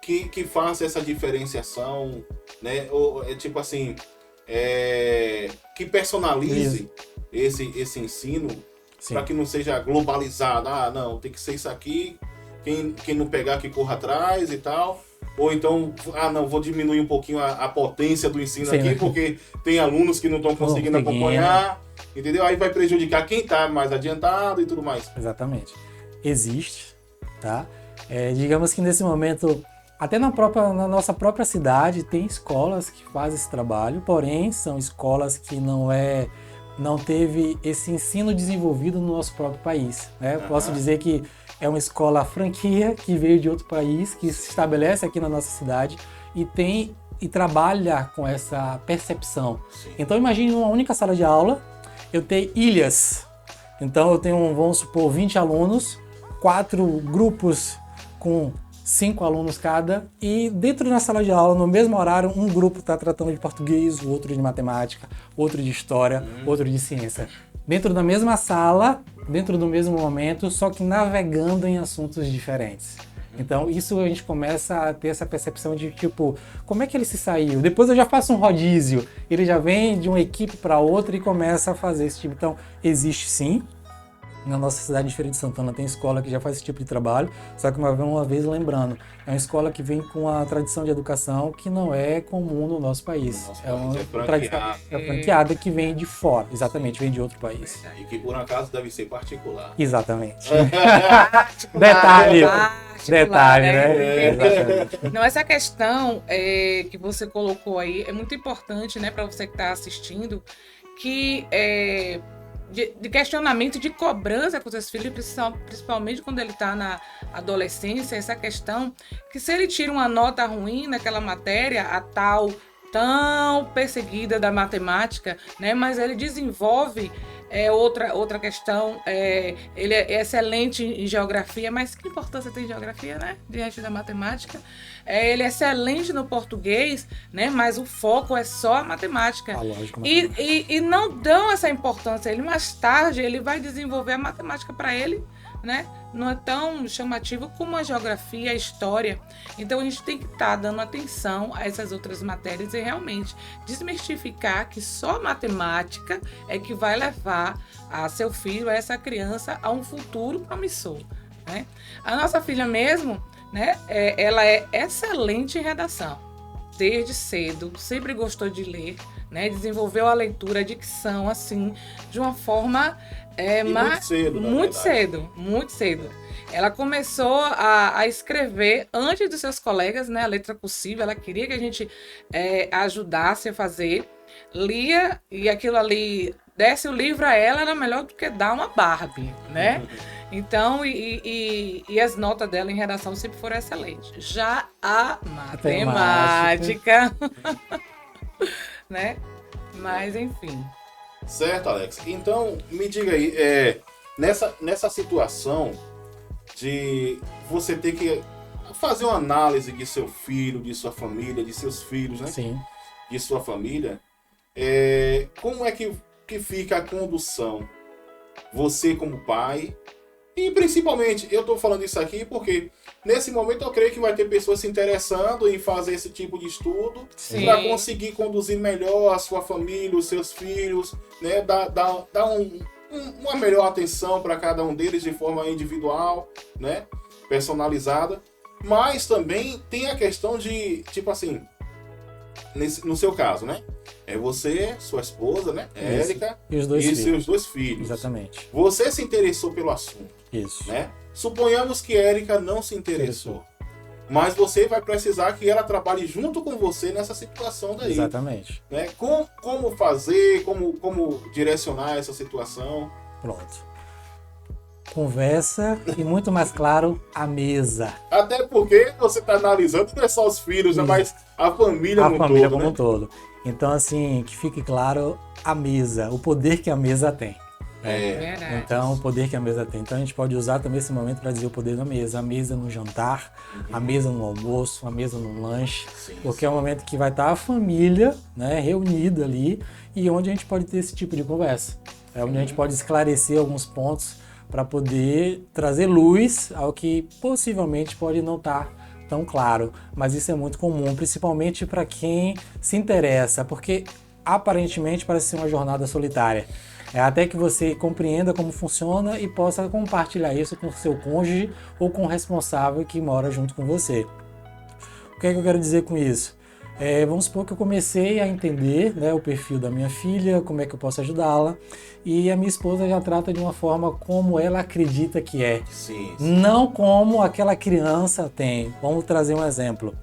que faça essa diferenciação, né? Ou, tipo assim, que personalize esse ensino, para que não seja globalizado. Ah, não, tem que ser isso aqui, quem não pegar que corra atrás e tal. Ou então, não, vou diminuir um pouquinho a potência do ensino aqui, porque tem alunos que não estão conseguindo acompanhar, entendeu? Aí vai prejudicar quem está mais adiantado e tudo mais. Exatamente. Existe, tá? Digamos que nesse momento, até na nossa própria cidade, tem escolas que fazem esse trabalho, porém, são escolas que não teve esse ensino desenvolvido no nosso próprio país, né? Posso dizer que é uma escola franquia que veio de outro país, que se estabelece aqui na nossa cidade e trabalha com essa percepção. Sim. Então imagine uma única sala de aula, eu tenho ilhas. Então eu tenho, vamos supor, 20 alunos, 4 grupos com 5 alunos cada, e dentro da sala de aula, no mesmo horário, um grupo está tratando de português, o outro de matemática, outro de história, outro de ciência. Dentro da mesma sala, dentro do mesmo momento, só que navegando em assuntos diferentes. Então isso a gente começa a ter essa percepção de tipo, como é que ele se saiu? Depois eu já faço um rodízio, ele já vem de uma equipe para outra e começa a fazer esse tipo. Então existe sim. Na nossa cidade de Feira de Santana tem escola que já faz esse tipo de trabalho, só que uma vez lembrando, é uma escola que vem com a tradição de educação que não é comum no nosso país. É uma tradição franqueada que vem de fora, exatamente, vem de outro país. E que por acaso deve ser particular. Exatamente. Detalhe, né? Exatamente. Não, essa questão que você colocou aí é muito importante, né, para você que está assistindo, que de questionamento, de cobrança com seus filhos, principalmente quando ele está na adolescência, essa questão que se ele tira uma nota ruim naquela matéria, a tal tão perseguida da matemática, né, mas ele desenvolve outra questão, ele é excelente em geografia, mas que importância tem geografia, né, diante da matemática? Ele é excelente no português, né, mas o foco é só a matemática. E não dão essa importância. Ele mais tarde ele vai desenvolver a matemática para ele, né? Não é tão chamativo como a geografia, a história. Então a gente tem que estar dando atenção a essas outras matérias e realmente desmistificar que só matemática é que vai levar a seu filho, a essa criança, a um futuro promissor, né? A nossa filha mesmo, né, ela é excelente em redação. Desde cedo, sempre gostou de ler, né? Desenvolveu a leitura, a dicção, assim, de uma forma muito cedo. Ela começou a escrever antes dos seus colegas, né? A letra cursiva, ela queria que a gente ajudasse a fazer. Lia e aquilo ali, desse o livro a ela, era melhor do que dar uma Barbie, né? Então, e as notas dela em redação sempre foram excelentes. Já a matemática, né? Mas, enfim. Certo, Alex. Então, me diga aí, nessa situação de você ter que fazer uma análise de seu filho, de sua família, de seus filhos, né? Sim. De sua família, como é que fica a condução? Você como pai, e principalmente, eu estou falando isso aqui porque nesse momento eu creio que vai ter pessoas se interessando em fazer esse tipo de estudo para conseguir conduzir melhor a sua família, os seus filhos, né? Dar uma melhor atenção para cada um deles de forma individual, né? Personalizada. Mas também tem a questão de, tipo assim, no seu caso, né? É você, sua esposa, né? Érica e seus 2 filhos. Exatamente. Você se interessou pelo assunto. Isso. Né? Suponhamos que Érica não se interessou. Mas você vai precisar que ela trabalhe junto com você nessa situação daí. Exatamente. Né? Como fazer, como direcionar essa situação. Pronto. Conversa e, muito mais claro, a mesa. Até porque você está analisando não é só os filhos, né? Mas a família como um todo. Então, assim, que fique claro a mesa, o poder que a mesa tem. Verdade. Então, o poder que a mesa tem. Então, a gente pode usar também esse momento para dizer o poder da mesa. A mesa no jantar, a mesa no almoço, a mesa no lanche. Porque é um momento que vai estar a família, né, reunida ali e onde a gente pode ter esse tipo de conversa. É onde a gente pode esclarecer alguns pontos para poder trazer luz ao que possivelmente pode não estar tão claro. Mas isso é muito comum, principalmente para quem se interessa, porque aparentemente parece ser uma jornada solitária. Até que você compreenda como funciona e possa compartilhar isso com o seu cônjuge ou com o responsável que mora junto com você. O que é que eu quero dizer com isso? Vamos supor que eu comecei a entender, né, o perfil da minha filha, como é que eu posso ajudá-la, e a minha esposa já trata de uma forma como ela acredita que é. Sim. Não como aquela criança tem. Vamos trazer um exemplo.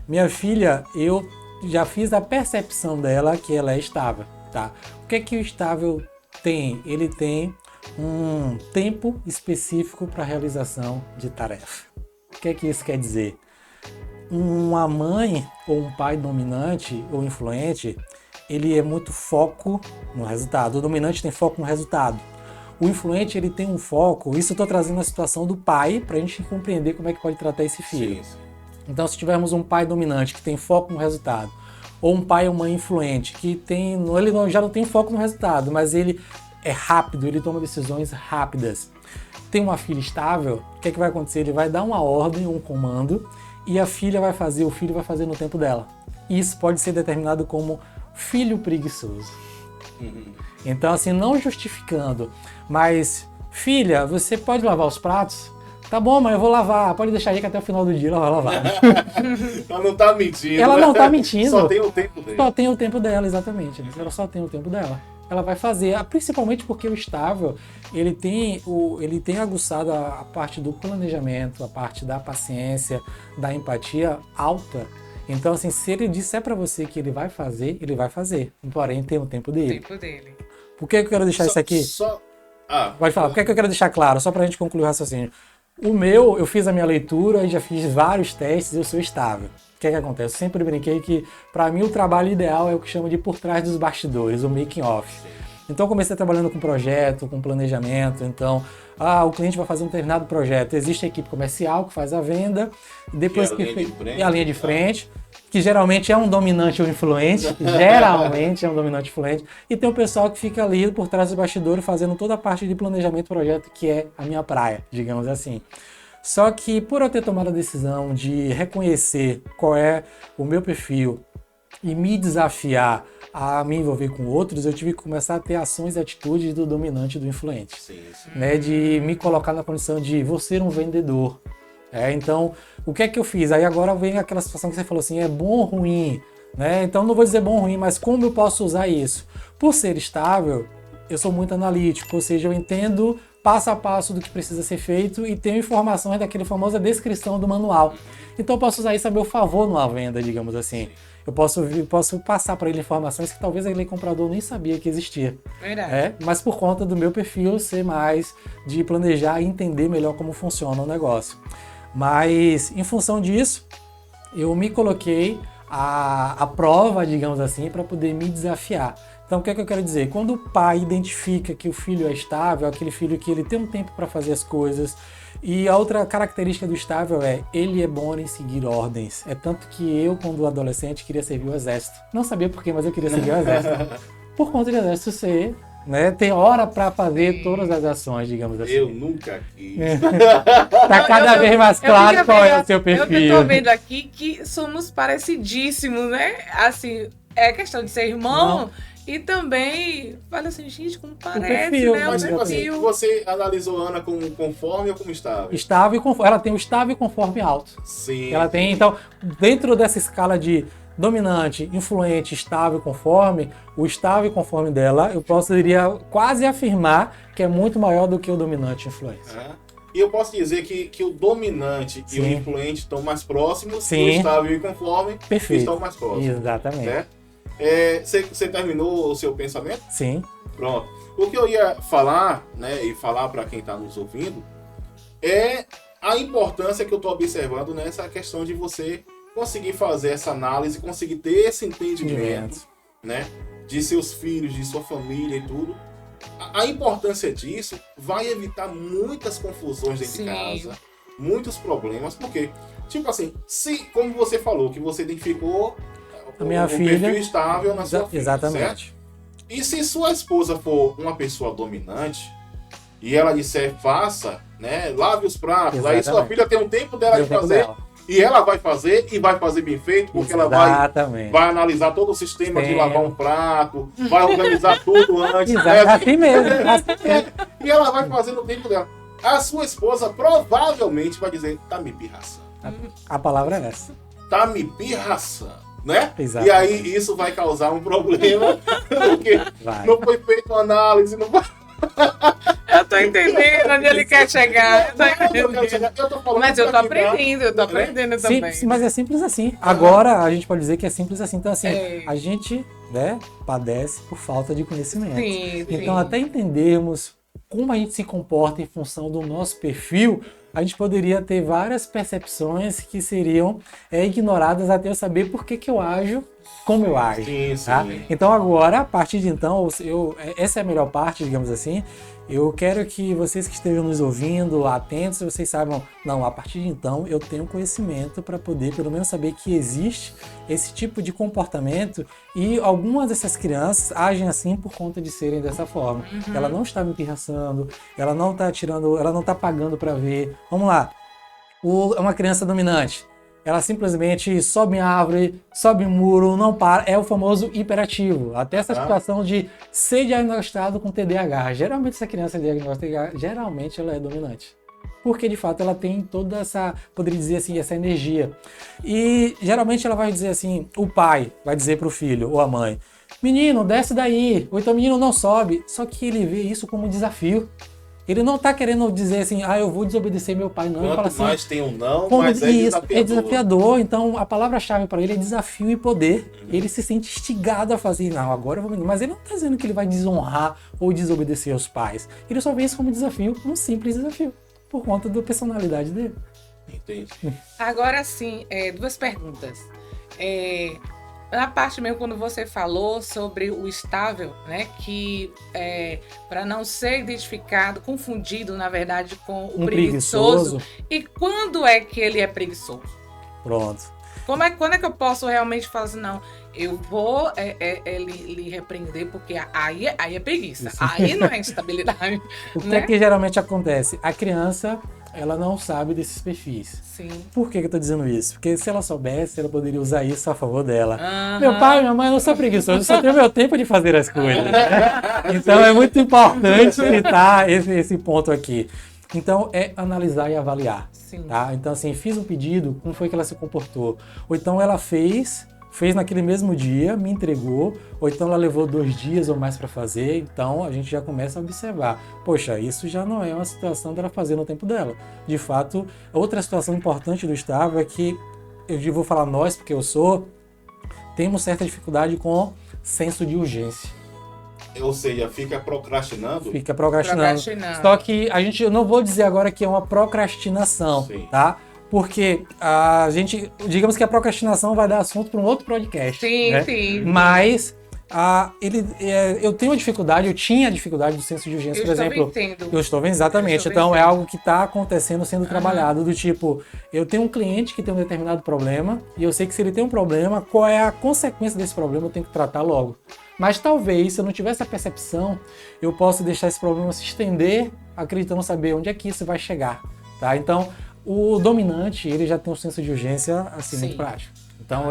Minha filha, eu já fiz a percepção dela que ela é estável, tá? O que é que o estável tem? Ele tem um tempo específico para realização de tarefa. O que é que isso quer dizer? Uma mãe ou um pai dominante ou influente, ele é muito foco no resultado. O dominante tem foco no resultado. O influente, ele tem um foco, isso eu estou trazendo a situação do pai para a gente compreender como é que pode tratar esse filho. Sim. Então, se tivermos um pai dominante que tem foco no resultado, ou um pai ou mãe influente que já não tem foco no resultado, mas ele é rápido, ele toma decisões rápidas. Tem uma filha estável, o que é que vai acontecer? Ele vai dar uma ordem, um comando, e o filho vai fazer no tempo dela. Isso pode ser determinado como filho preguiçoso. Então, assim, não justificando, mas, filha, você pode lavar os pratos? Tá bom, mãe, eu vou lavar. Pode deixar aí que até o final do dia ela vai lavar. Ela não tá mentindo. Ela não tá mentindo. Só tem o tempo dela. Só tem o tempo dela, exatamente. Ela só tem o tempo dela. Ela vai fazer, principalmente porque o estável, ele tem aguçado a parte do planejamento, a parte da paciência, da empatia alta. Então, assim, se ele disser pra você que ele vai fazer, porém tem o tempo dele. O tempo dele. Por que eu quero deixar isso aqui? Pode falar. Por que eu quero deixar claro? Só pra gente concluir o raciocínio. Eu fiz a minha leitura e já fiz vários testes, eu sou estável. O que é que acontece? Eu sempre brinquei que, para mim, o trabalho ideal é o que chama de por trás dos bastidores, o making off. Então, eu comecei trabalhando com projeto, com planejamento. Então, o cliente vai fazer um determinado projeto. Existe a equipe comercial que faz a venda, depois a linha de frente, que geralmente é um dominante ou influente, e tem o pessoal que fica ali por trás do bastidor fazendo toda a parte de planejamento do projeto, que é a minha praia, digamos assim. Só que por eu ter tomado a decisão de reconhecer qual é o meu perfil e me desafiar a me envolver com outros, eu tive que começar a ter ações e atitudes do dominante e do influente. Sim. Né, de me colocar na condição de vou ser um vendedor. Então, o que é que eu fiz? Aí agora vem aquela situação que você falou assim, é bom ou ruim? né? Então não vou dizer bom ou ruim, mas como eu posso usar isso? Por ser estável, eu sou muito analítico, ou seja, eu entendo passo a passo do que precisa ser feito e tenho informações daquele famosa descrição do manual. Então eu posso usar isso a meu favor numa venda, digamos assim. Eu posso passar para ele informações que talvez aquele comprador nem sabia que existia. Verdade. Mas por conta do meu perfil ser mais de planejar e entender melhor como funciona o negócio. Mas em função disso, eu me coloquei à prova, digamos assim, para poder me desafiar. Então o que é que eu quero dizer? Quando o pai identifica que o filho é estável, aquele filho que ele tem um tempo para fazer as coisas, e a outra característica do estável é, ele é bom em seguir ordens. É tanto que eu, quando adolescente, queria servir o exército. Não sabia por quê, mas eu queria servir o exército. Por conta do exército ser, né, ter hora para fazer todas as ações, digamos assim. Eu nunca quis. Tá cada vez mais claro qual é o seu perfil. Eu tô vendo aqui que somos parecidíssimos, né? Assim, é questão de ser irmão. E também, fala assim, gente, como parece, perfil, né? Mas tipo assim, você analisou Ana como conforme ou como estável? Estável e conforme. Ela tem o estável e conforme alto. Sim. Ela tem, então, dentro dessa escala de dominante, influente, estável e conforme, o estável e conforme dela, eu poderia quase afirmar que é muito maior do que o dominante e influente. E eu posso dizer que o dominante e o influente estão mais próximos, e o estável e conforme estão mais próximos. Exatamente. Né? Você terminou o seu pensamento? Sim. Pronto. O que eu ia falar, né, e falar para quem está nos ouvindo, é a importância que eu estou observando nessa questão de você conseguir fazer essa análise, conseguir ter esse entendimento, né, de seus filhos, de sua família e tudo. A importância disso vai evitar muitas confusões dentro de casa, muitos problemas, porque, tipo assim, se, como você falou, que você identificou a minha filha, perfil estável na sua filha, exatamente. Certo? E se sua esposa for uma pessoa dominante e ela disser faça, né, lave os pratos, exatamente. Aí sua filha tem um tempo dela de fazer e ela vai fazer e vai fazer bem feito, porque ela vai analisar todo o sistema de lavar um prato, vai organizar tudo antes. Assim mesmo. E ela vai fazer no tempo dela. A sua esposa provavelmente vai dizer, tá me pirraçando. A palavra é essa. Tá me pirraçando. Né? Exatamente. E aí isso vai causar um problema, porque não foi feita uma análise, não vai... Eu tô entendendo onde ele quer chegar. Mas eu tô aprendendo, também. Sim, mas é simples assim. Agora a gente pode dizer que é simples assim. Então, assim, a gente, né, padece por falta de conhecimento. Então, até entendermos como a gente se comporta em função do nosso perfil, a gente poderia ter várias percepções que seriam ignoradas até eu saber por que eu ajo como eu ajo. Tá? Então agora, a partir de então, essa é a melhor parte, digamos assim, eu quero que vocês que estejam nos ouvindo, atentos, vocês saibam, não, a partir de então eu tenho conhecimento para poder pelo menos saber que existe esse tipo de comportamento e algumas dessas crianças agem assim por conta de serem dessa forma. Ela não está me pirraçando, ela não está tirando, ela não está pagando para ver. Vamos lá, uma criança dominante. Ela simplesmente sobe em árvore, sobe em muro, não para. É o famoso hiperativo. Até essa situação de ser diagnosticado com TDAH. Geralmente essa criança diagnosticada, geralmente ela é dominante. Porque de fato ela tem toda essa, poderia dizer assim, essa energia. E geralmente ela vai dizer assim, o pai vai dizer para o filho ou a mãe, menino, desce daí. Ou então menino, não sobe. Só que ele vê isso como um desafio. Ele não está querendo dizer assim, eu vou desobedecer meu pai, não. Quanto ele fala assim, mais tem um não, mais é desafiador. É desafiador. Então, a palavra-chave para ele é desafio e poder. Ele se sente instigado a fazer, não, agora eu vou... Mas ele não está dizendo que ele vai desonrar ou desobedecer aos pais. Ele só vê isso como desafio, um simples desafio, por conta da personalidade dele. Entendi. Agora sim, duas perguntas. Na parte mesmo, quando você falou sobre o estável, né, que para não ser identificado, confundido, na verdade, com o preguiçoso. E quando é que ele é preguiçoso? Pronto. Quando é que eu posso realmente falar assim, não, eu vou lhe repreender, porque aí é preguiça, aí não é instabilidade. O que é que geralmente acontece? A criança, ela não sabe desses perfis. Sim. Por que eu tô dizendo isso? Porque se ela soubesse, ela poderia usar isso a favor dela. Meu pai e minha mãe não são preguiçosos, eu só tenho meu tempo de fazer as coisas. Então é muito importante citar esse ponto aqui. Então é analisar e avaliar. Sim. Tá? Então assim, fiz um pedido, como foi que ela se comportou? Ou então ela fez fez naquele mesmo dia, me entregou, ou então ela levou 2 dias ou mais para fazer, então a gente já começa a observar. Poxa, isso já não é uma situação dela fazer no tempo dela. De fato, outra situação importante do Gustavo é que, eu vou falar nós, porque temos certa dificuldade com senso de urgência. Ou seja, fica procrastinando. Fica procrastinando. Só que eu não vou dizer agora que é uma procrastinação, Sim. tá? Porque digamos que a procrastinação vai dar assunto para um outro podcast. Sim, né? sim. Mas eu tinha dificuldade do senso de urgência, por exemplo. Eu estou vendo, exatamente. Então é algo que está acontecendo, sendo trabalhado, do tipo, eu tenho um cliente que tem um determinado problema, e eu sei que se ele tem um problema, qual é a consequência desse problema, eu tenho que tratar logo. Mas talvez, se eu não tiver essa percepção, eu possa deixar esse problema se estender, acreditando saber onde é que isso vai chegar, tá? Então, o dominante, ele já tem um senso de urgência, assim, muito prático. Então,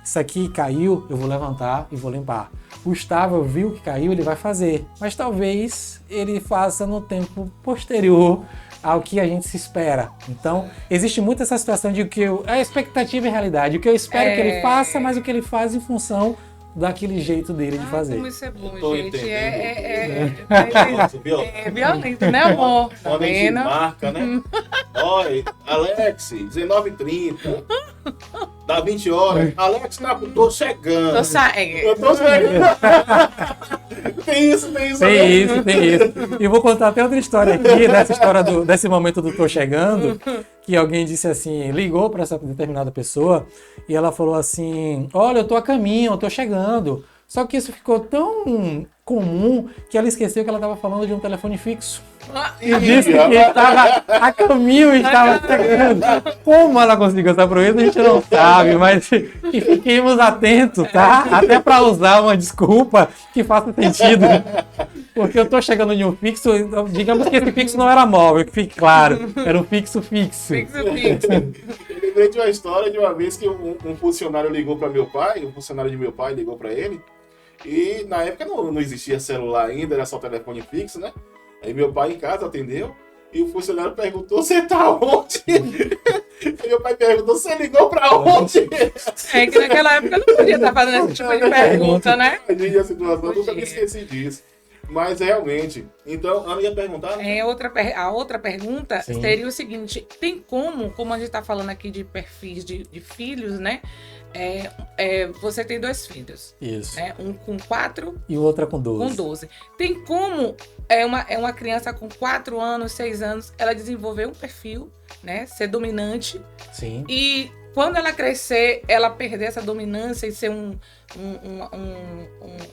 isso aqui caiu, eu vou levantar e vou limpar. O estável viu que caiu, ele vai fazer. Mas talvez ele faça no tempo posterior ao que a gente se espera. Então, existe muito essa situação de que a expectativa e a realidade. O que eu espero que ele faça, mas o que ele faz em função daquele jeito dele de fazer. Como isso é bom, gente. Nossa, É violento, né, amor? Quando a gente marca, né? Olha, Alex, 19h30. Dá 20 horas. Alex, tô chegando. Tô saindo. Eu tô chegando. Tem isso. Tem isso. E vou contar até outra história aqui, desse momento do tô chegando, que alguém disse assim, ligou para essa determinada pessoa e ela falou assim, olha, eu tô a caminho, eu tô chegando. Só que isso ficou tão comum que ela esqueceu que ela estava falando de um telefone fixo. E disse que estava a caminho e estava chegando. Como ela conseguiu essa proeza, a gente não sabe, mas que fiquemos atentos, tá? Até para usar uma desculpa que faça sentido. Porque eu tô chegando em um fixo, digamos que esse fixo não era móvel, que fique claro, era um fixo. Eu lembrei de uma história de uma vez que um funcionário ligou para meu pai, ligou para ele, e na época não existia celular ainda, era só telefone fixo, né? Aí meu pai em casa atendeu, e o funcionário perguntou, você tá onde? E meu pai perguntou, você ligou pra onde? É que naquela época não podia estar fazendo esse tipo de pergunta, né? A situação, eu nunca me esqueci disso. Mas realmente, então, Ana ia perguntar? Né? A outra pergunta seria o seguinte, tem como a gente está falando aqui de perfis de filhos, né? Você tem 2 filhos. Isso. Né? Um com 4 e o outro com 12. Com 12. Tem como uma criança com 4 anos, 6 anos, ela desenvolver um perfil, né? Ser dominante. Sim. E quando ela crescer, ela perder essa dominância e ser um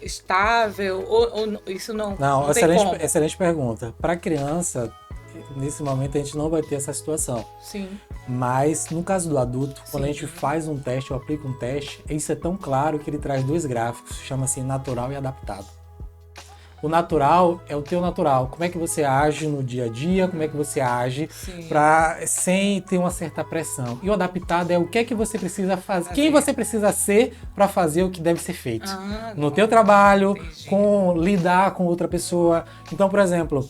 estável? Ou isso não excelente pergunta. Para criança, nesse momento a gente não vai ter essa situação. Sim. Mas no caso do adulto, quando a gente faz um teste ou aplica um teste, isso é tão claro que ele traz 2 gráficos, chama-se natural e adaptado. O natural é o teu natural. Como é que você age no dia a dia, como é que você age sem ter uma certa pressão. E o adaptado é o que é que você precisa fazer, quem você precisa ser para fazer o que deve ser feito. No teu trabalho, lidar com outra pessoa. Então, por exemplo,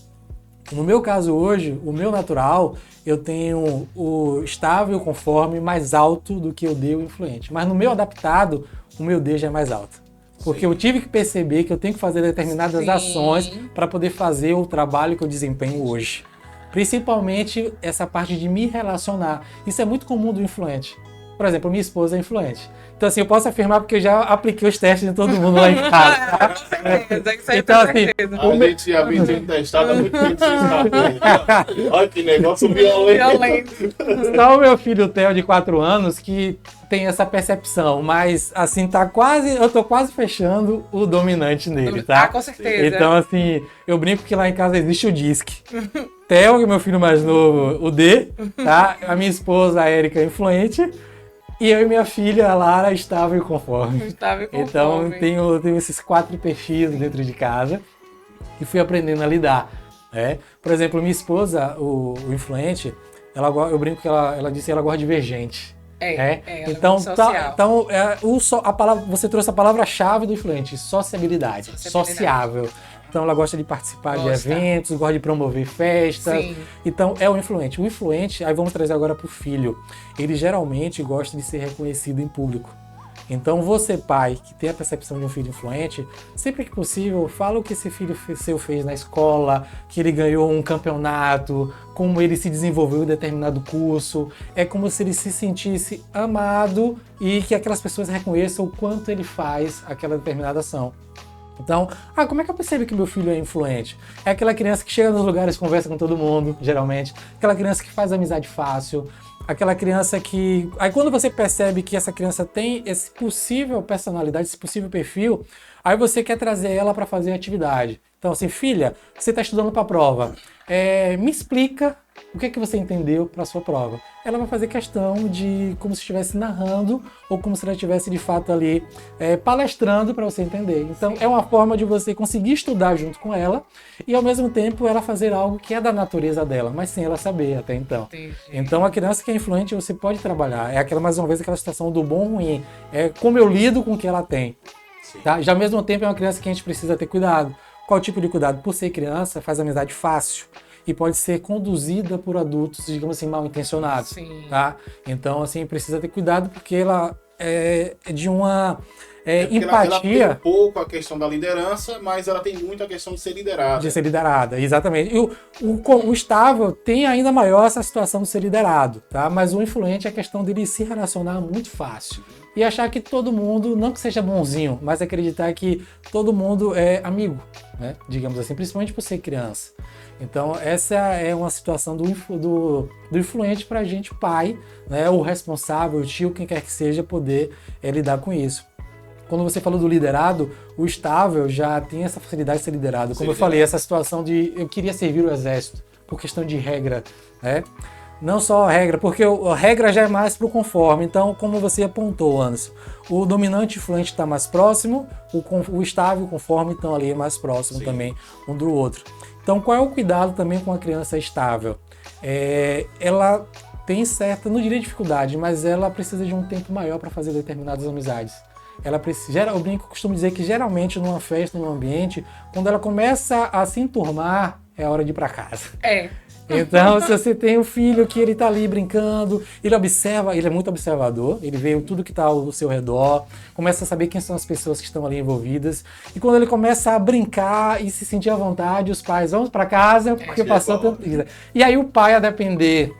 no meu caso hoje, o meu natural, eu tenho o estável, conforme, mais alto do que o D, o influente. Mas no meu adaptado, o meu D já é mais alto. Porque eu tive que perceber que eu tenho que fazer determinadas ações para poder fazer o trabalho que eu desempenho hoje. Principalmente essa parte de me relacionar. Isso é muito comum do influente. Por exemplo, minha esposa é influente. Então, assim, eu posso afirmar porque eu já apliquei os testes em todo mundo lá em casa. Tá? Então, assim, a gente já vem sendo testado há muito tempo. Olha que negócio violento. Só o meu filho Theo, de 4 anos, que tem essa percepção, mas assim, eu tô quase fechando o dominante nele, tá? Com certeza. Então, assim, eu brinco que lá em casa existe o DISC. Theo, que é meu filho mais novo, o D, tá? A minha esposa, a Érica, influente. E eu e minha filha, a Lara, estável e conforme. Então, tenho esses 4 perfis dentro de casa e fui aprendendo a lidar. Né? Por exemplo, minha esposa, o influente, eu brinco que ela disse que ela gosta de ver gente. Então, você trouxe a palavra-chave do influente, sociabilidade, sociável. Então ela gosta de participar de eventos, gosta de promover festas. Sim. Então é o influente. O influente, aí vamos trazer agora para o filho. Ele geralmente gosta de ser reconhecido em público. Então você, pai, que tem a percepção de um filho influente, sempre que possível, fala o que esse filho seu fez na escola, que ele ganhou um campeonato, como ele se desenvolveu em determinado curso. É como se ele se sentisse amado e que aquelas pessoas reconheçam o quanto ele faz aquela determinada ação. Então, como é que eu percebo que meu filho é influente? É aquela criança que chega nos lugares e conversa com todo mundo, geralmente. Aquela criança que faz amizade fácil. Aquela criança que... Aí quando você percebe que essa criança tem esse possível personalidade, esse possível perfil, aí você quer trazer ela para fazer atividade. Então, assim, filha, você está estudando para a prova. Me explica o que é que você entendeu para a sua prova. Ela vai fazer questão de como se estivesse narrando ou como se ela estivesse de fato ali palestrando para você entender. Então é uma forma de você conseguir estudar junto com ela e ao mesmo tempo ela fazer algo que é da natureza dela, mas sem ela saber até então. Entendi. Então a criança que é influente você pode trabalhar. É aquela, mais uma vez, aquela situação do bom e ruim. É como eu lido com o que ela tem. Tá? Já ao mesmo tempo é uma criança que a gente precisa ter cuidado. Qual tipo de cuidado? Por ser criança, faz amizade fácil e pode ser conduzida por adultos, digamos assim, mal intencionados. Sim. Tá? Então, assim, precisa ter cuidado porque ela é de uma empatia. Ela tem um pouco a questão da liderança, mas ela tem muito a questão de ser liderada. De ser liderada, exatamente. E o estável tem ainda maior essa situação de ser liderado, tá? Mas o influente é a questão dele se relacionar muito fácil. E achar que todo mundo, não que seja bonzinho, mas acreditar que todo mundo é amigo, né? Digamos assim, principalmente por ser criança. Então, essa é uma situação do influente para a gente, pai, né? O responsável, o tio, quem quer que seja, poder lidar com isso. Quando você falou do liderado, o estável já tem essa facilidade de ser liderado. Como eu falei, essa situação de eu queria servir o exército, por questão de regra, né? Não só a regra, porque a regra já é mais para o conforme. Então, como você apontou, Anderson, o dominante e influente está mais próximo, o estável e o conforme estão ali mais próximos também um do outro. Então, qual é o cuidado também com a criança estável? Ela tem certa, não diria dificuldade, mas ela precisa de um tempo maior para fazer determinadas amizades. Ela precisa, eu costumo dizer que geralmente numa festa, num ambiente, quando ela começa a se enturmar, é hora de ir para casa. Então, se você tem um filho que ele tá ali brincando, ele observa, ele é muito observador, ele vê tudo que tá ao seu redor, começa a saber quem são as pessoas que estão ali envolvidas, e quando ele começa a brincar e se sentir à vontade, os pais vão para casa porque passou tanto. E aí o pai, a depender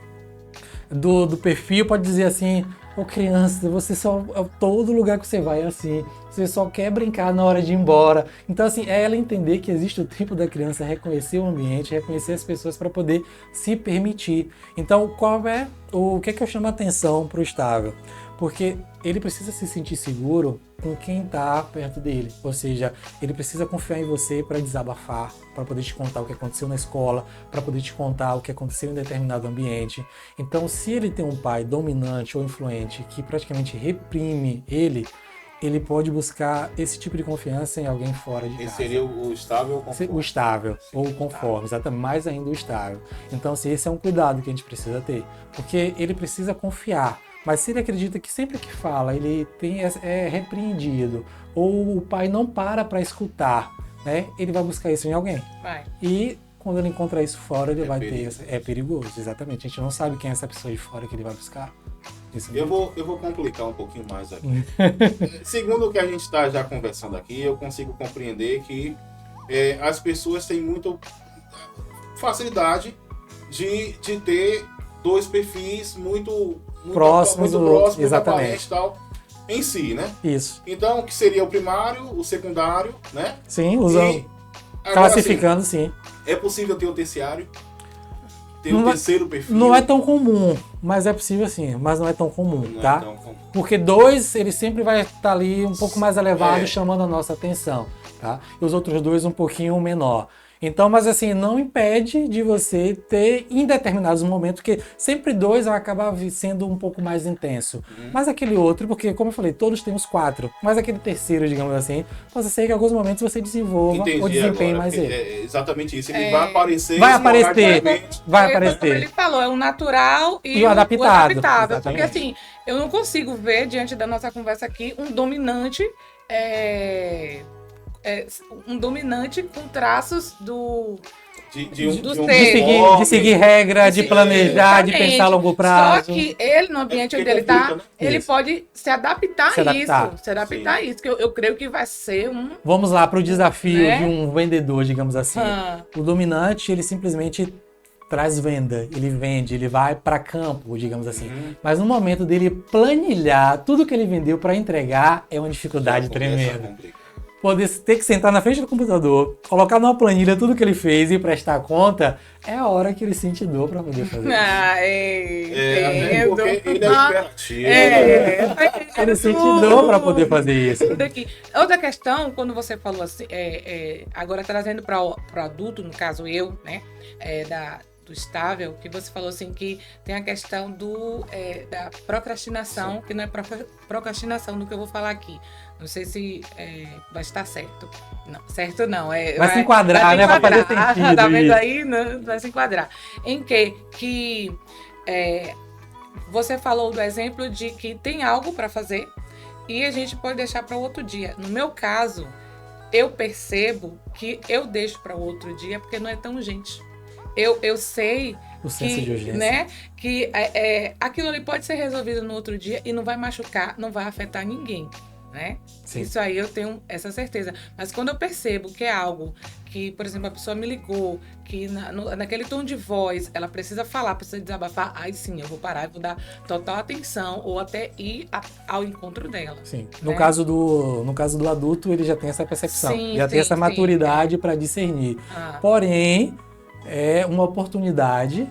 do perfil, pode dizer assim: ô criança, você só, todo lugar que você vai é assim, você só quer brincar na hora de ir embora. Então, assim, é ela entender que existe o tempo da criança, reconhecer o ambiente, reconhecer as pessoas para poder se permitir. Então, o que é que eu chamo a atenção para o estável? Porque ele precisa se sentir seguro com quem está perto dele. Ou seja, ele precisa confiar em você para desabafar, para poder te contar o que aconteceu na escola, para poder te contar o que aconteceu em determinado ambiente. Então, se ele tem um pai dominante ou influente que praticamente reprime ele pode buscar esse tipo de confiança em alguém fora de casa. Esse seria o estável ou o conforme? O estável, ou o conforme, exatamente, mais ainda o estável. Então, assim, esse é um cuidado que a gente precisa ter, porque ele precisa confiar. Mas se ele acredita que sempre que fala ele é repreendido, ou o pai não para escutar, né, ele vai buscar isso em alguém. E quando ele encontra isso fora, ele vai ter... É perigoso, exatamente. A gente não sabe quem é essa pessoa de fora que ele vai buscar. Eu vou complicar um pouquinho mais aqui. Segundo o que a gente está já conversando aqui, eu consigo compreender que as pessoas têm muita facilidade de ter dois perfis muito próximos, exatamente, tal, em si, né? Isso. Então, o que seria o primário, o secundário, né? Sim, usando, classificando, sim. É possível ter o terciário? Ter o terceiro perfil? Não é tão comum, mas é possível sim, mas não é tão comum, tá? É tão comum. Porque dois, ele sempre vai estar ali um pouco mais elevado, chamando a nossa atenção, tá? E os outros dois um pouquinho menor. Então, mas assim, não impede de você ter em determinados momentos, porque sempre dois vai acabar sendo um pouco mais intenso. Mas aquele outro, porque como eu falei, todos temos 4, mas aquele terceiro, digamos assim, pode ser que em alguns momentos você desenvolva ou desempenhe mais ele. É exatamente isso, ele vai aparecer. Vai aparecer. Como ele falou, é o natural e o adaptado. Porque assim, eu não consigo ver, diante da nossa conversa aqui, um dominante um dominante com traços do de seguir regra, de planejar, de pensar a longo prazo. Só que ele, no ambiente onde ele está, ele pode se adaptar a isso. Que eu creio que vai ser um... Vamos lá para o desafio de um vendedor, digamos assim. O dominante, ele simplesmente traz venda, ele vende, ele vai para campo, digamos assim. Mas no momento dele planilhar tudo que ele vendeu para entregar, é uma dificuldade tremenda. Poder ter que sentar na frente do computador, colocar numa planilha tudo que ele fez e prestar conta, é a hora que ele sente dor para poder fazer isso. Porque ele é imperativo. Ele sente dor para poder fazer isso. Outra questão, quando você falou assim, agora trazendo para o adulto, no caso eu, né, do estável, que você falou assim que tem a questão da procrastinação, sim, que não é procrastinação do que eu vou falar aqui. Não sei se vai estar certo. Não, certo não. Vai se enquadrar, né? Vai fazer sentido. Tá vendo aí? Não, vai se enquadrar. Em que você falou do exemplo de que tem algo para fazer e a gente pode deixar para outro dia. No meu caso, eu percebo que eu deixo para outro dia porque não é tão urgente. Eu sei o senso de urgência, né, que aquilo ali pode ser resolvido no outro dia e não vai machucar, não vai afetar ninguém, né? Sim. Isso aí eu tenho essa certeza. Mas quando eu percebo que é algo que, por exemplo, a pessoa me ligou, que naquele tom de voz ela precisa falar, precisa desabafar, aí sim, eu vou parar e vou dar total atenção ou até ir ao encontro dela. Sim. No caso do adulto, ele já tem essa percepção, tem essa maturidade para discernir. Porém, é uma oportunidade,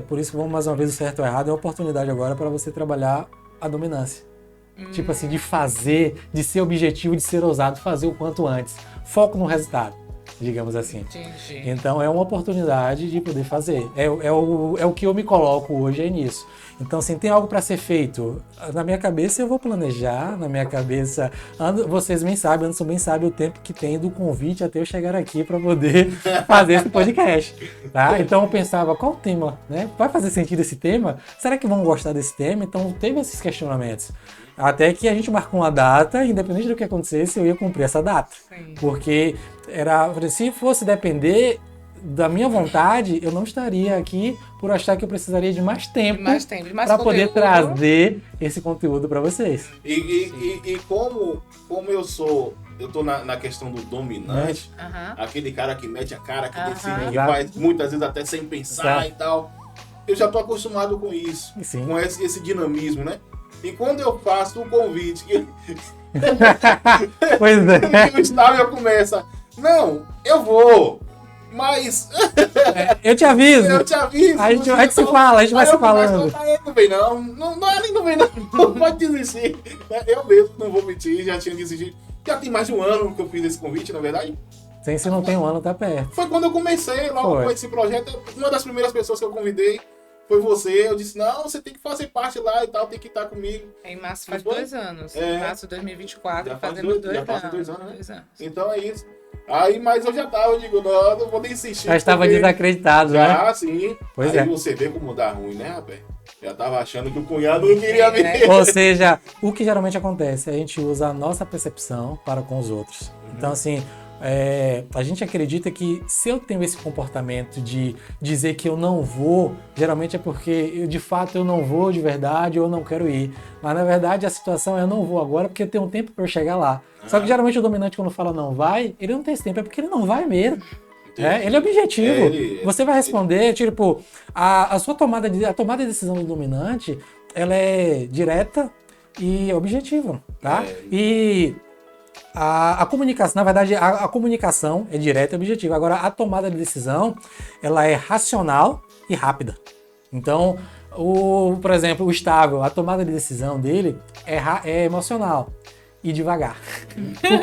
por isso que vamos mais uma vez o certo ou errado, é uma oportunidade agora para você trabalhar a dominância. Tipo assim, de fazer, de ser objetivo, de ser ousado, fazer o quanto antes. Foco no resultado, digamos assim. Entendi. Então é uma oportunidade de poder fazer. É o que eu me coloco hoje, é nisso. Então, assim, tem algo para ser feito. Na minha cabeça eu vou planejar, na minha cabeça... vocês bem sabem, Anderson bem sabe o tempo que tem do convite até eu chegar aqui para poder fazer esse podcast. Tá? Então eu pensava, qual o tema? Né? Vai fazer sentido esse tema? Será que vão gostar desse tema? Então teve esses questionamentos. Até que a gente marcou uma data, independente do que acontecesse, eu ia cumprir essa data. Sim. Porque se fosse depender da minha vontade, eu não estaria aqui por achar que eu precisaria de mais tempo para poder trazer esse conteúdo para vocês. E como eu tô na questão do dominante, aquele cara que mete a cara, que decide, que faz muitas vezes até sem pensar e tal. Eu já tô acostumado com isso, com esse dinamismo, né? E quando eu faço um convite, pois o estável começa, não, eu vou, mas... eu te aviso. A gente vai se falando. Não vem não, pode desistir. Eu mesmo não vou mentir, já tinha desistido. Já tem mais de um ano que eu fiz esse convite, na verdade. Se não tem um ano, tá perto. Foi quando eu comecei logo com esse projeto, uma das primeiras pessoas que eu convidei foi você. Eu disse, não, você tem que fazer parte lá e tal, tem que estar comigo. Em março faz 2 anos. Em março de 2024, fazemos 2 anos. Já faz 2 anos, né? Então é isso. Aí, mas eu já tava, eu digo, não vou nem insistir. Já estava desacreditado, né? Já, sim. Pois aí você vê como dá ruim, né, rapaz? Já tava achando que o cunhado não queria ver. Ou seja, o que geralmente acontece, a gente usa a nossa percepção para com os outros. Então, assim, a gente acredita que se eu tenho esse comportamento de dizer que eu não vou, geralmente é porque de fato eu não vou de verdade ou eu não quero ir. Mas na verdade a situação é eu não vou agora porque tem um tempo para eu chegar lá. Só que geralmente o dominante quando fala não vai, ele não tem esse tempo, é porque ele não vai mesmo. Ele é objetivo. Você vai responder, tipo, a tomada de decisão do dominante, ela é direta e objetiva, tá? E a comunicação, na verdade, a comunicação é direta e objetiva. Agora, a tomada de decisão, ela é racional e rápida. Então, por exemplo, o estável, a tomada de decisão dele é emocional e devagar.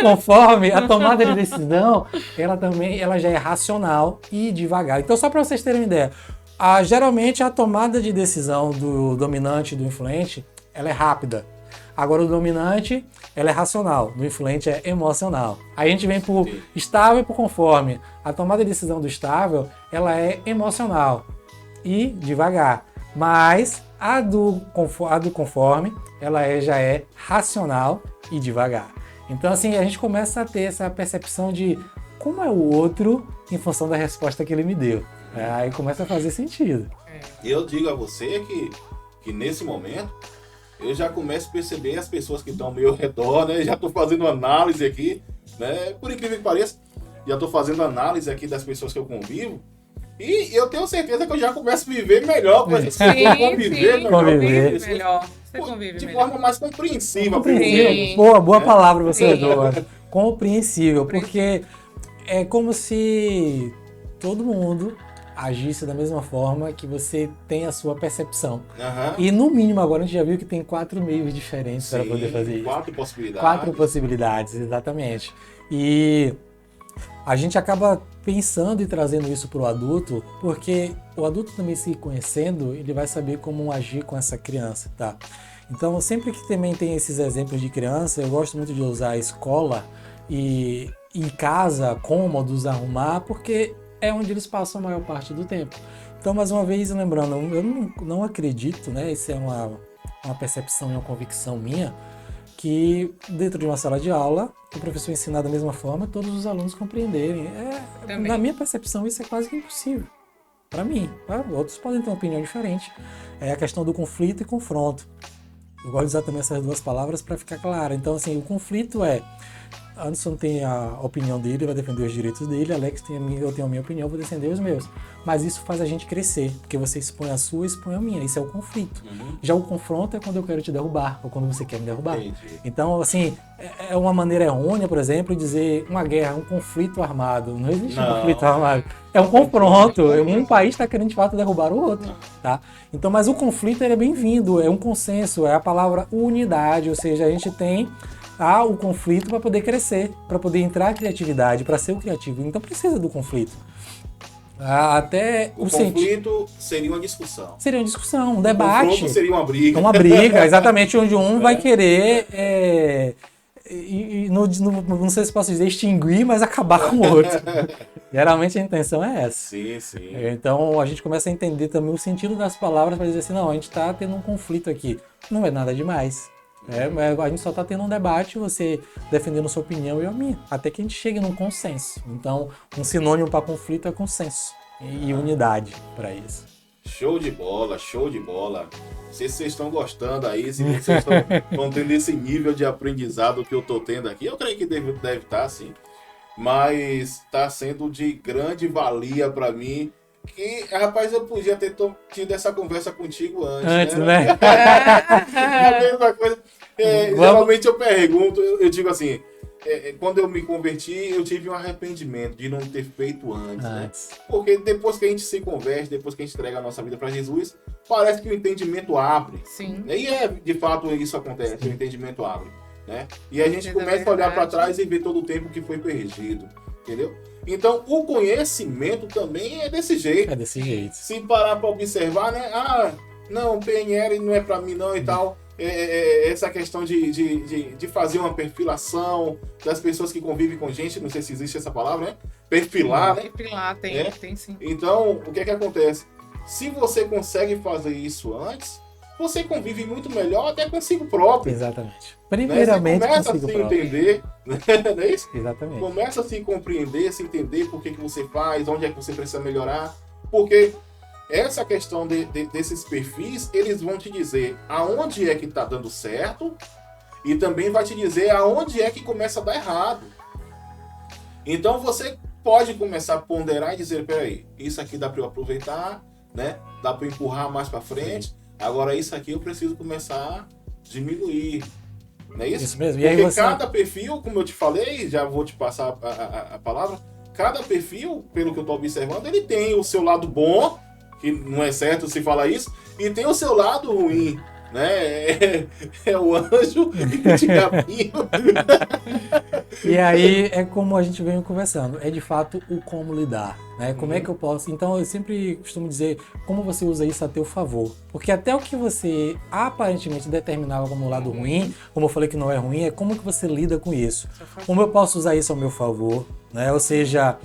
Conforme a tomada de decisão, ela já é racional e devagar. Então, só para vocês terem uma ideia, geralmente a tomada de decisão do dominante e do influente, ela é rápida. Agora o dominante, ela é racional, do influente é emocional. Aí a gente vem pro estável e pro conforme. A tomada de decisão do estável, ela é emocional e devagar. Mas a do conforme, ela já é racional e devagar. Então, assim, a gente começa a ter essa percepção de como é o outro em função da resposta que ele me deu. Aí começa a fazer sentido. Eu digo a você que nesse momento eu já começo a perceber as pessoas que estão ao meu redor, né? Já estou fazendo análise aqui, né? Por incrível que pareça, já estou fazendo análise aqui das pessoas que eu convivo. E eu tenho certeza que eu já começo a viver melhor com essas pessoas, conviver melhor. Você convive de melhor. forma mais compreensiva. Compreensível. Boa palavra você deu. Compreensível, porque é como se todo mundo agisse da mesma forma que você tem a sua percepção. E no mínimo agora a gente já viu que tem 4 meios diferentes para poder fazer isso. 4 possibilidades. 4 possibilidades, exatamente. E a gente acaba pensando e trazendo isso para o adulto, porque o adulto também se conhecendo, ele vai saber como agir com essa criança, tá? Então, sempre que também tem esses exemplos de criança, eu gosto muito de usar a escola e em casa, cômodos, arrumar, porque é onde eles passam a maior parte do tempo. Então, mais uma vez, lembrando, eu não acredito, né? Isso é uma percepção e uma convicção minha, que dentro de uma sala de aula, o professor ensinar da mesma forma, todos os alunos compreenderem. Na minha percepção, isso é quase que impossível. Para mim. Outros podem ter uma opinião diferente. É a questão do conflito e confronto. Eu gosto de usar também essas 2 palavras para ficar claro. Então, assim, o conflito é... Anderson tem a opinião dele, vai defender os direitos dele. Alex eu tenho a minha opinião, vou defender os meus. Mas isso faz a gente crescer, porque você expõe a sua e expõe a minha. Isso é o conflito. Já o confronto é quando eu quero te derrubar, ou quando você quer me derrubar. Entendi. Então, assim, é uma maneira errônea, por exemplo, dizer uma guerra, um conflito armado. Não existe um conflito armado. É um confronto. Um país está querendo, de fato, derrubar o outro. Tá? Então, mas o conflito ele é bem-vindo, é um consenso, é a palavra unidade, ou seja, a gente tem... Há o conflito para poder crescer, para poder entrar a criatividade, para ser o criativo. Então precisa do conflito. Até o conflito seria uma discussão. Seria uma discussão, um debate. O conflito seria uma briga. Uma briga, exatamente, onde um vai querer, não sei se posso dizer extinguir, mas acabar com o outro. Geralmente a intenção é essa. Sim, sim. Então a gente começa a entender também o sentido das palavras para dizer assim, não, a gente está tendo um conflito aqui. Não é nada demais. A gente só está tendo um debate, você defendendo sua opinião e a minha, até que a gente chegue num consenso. Então, um sinônimo para conflito é consenso e unidade para isso. Show de bola, show de bola. Não sei se vocês estão gostando aí, se vocês estão tendo esse nível de aprendizado que eu estou tendo aqui. Eu creio que deve estar, sim. Mas está sendo de grande valia para mim. Que, rapaz, eu podia ter tido essa conversa contigo antes, né? A mesma coisa. Geralmente eu pergunto, eu digo assim, quando eu me converti, eu tive um arrependimento de não ter feito antes, né? Porque depois que a gente se converte, depois que a gente entrega a nossa vida para Jesus, parece que o entendimento abre. Sim. E de fato isso acontece, o entendimento abre, né? E a gente começa a olhar para trás e ver todo o tempo que foi perdido, entendeu? Então, o conhecimento também é desse jeito. É desse jeito. Se parar para observar, né? Não, PNL não é para mim não e tal. Essa questão de fazer uma perfilação das pessoas que convivem com gente, não sei se existe essa palavra, né? Perfilar, né? Perfilar, tem sim. Então, o que acontece? Se você consegue fazer isso antes, você convive muito melhor até consigo próprio. Exatamente. Primeiramente, né? Você começa a se entender, não é isso? Exatamente. Começa a se compreender, se entender por que você faz, onde é que você precisa melhorar. Porque essa questão desses perfis, eles vão te dizer aonde é que está dando certo e também vai te dizer aonde é que começa a dar errado. Então você pode começar a ponderar e dizer, peraí, isso aqui dá para eu aproveitar, né? Dá para empurrar mais para frente. Agora isso aqui eu preciso começar a diminuir. Não é isso? Isso mesmo. E aí porque cada perfil, como eu te falei, já vou te passar a palavra, cada perfil, pelo que eu estou observando, ele tem o seu lado bom, que não é certo se falar isso, e tem o seu lado ruim, né? É o anjo e o diabinho. E aí é como a gente vem conversando, é de fato o como lidar, né? Como é que eu posso... Então eu sempre costumo dizer como você usa isso a teu favor, porque até o que você aparentemente determinava como lado ruim, como eu falei que não é ruim, é como que você lida com isso. Como eu posso usar isso ao meu favor, né? Ou seja,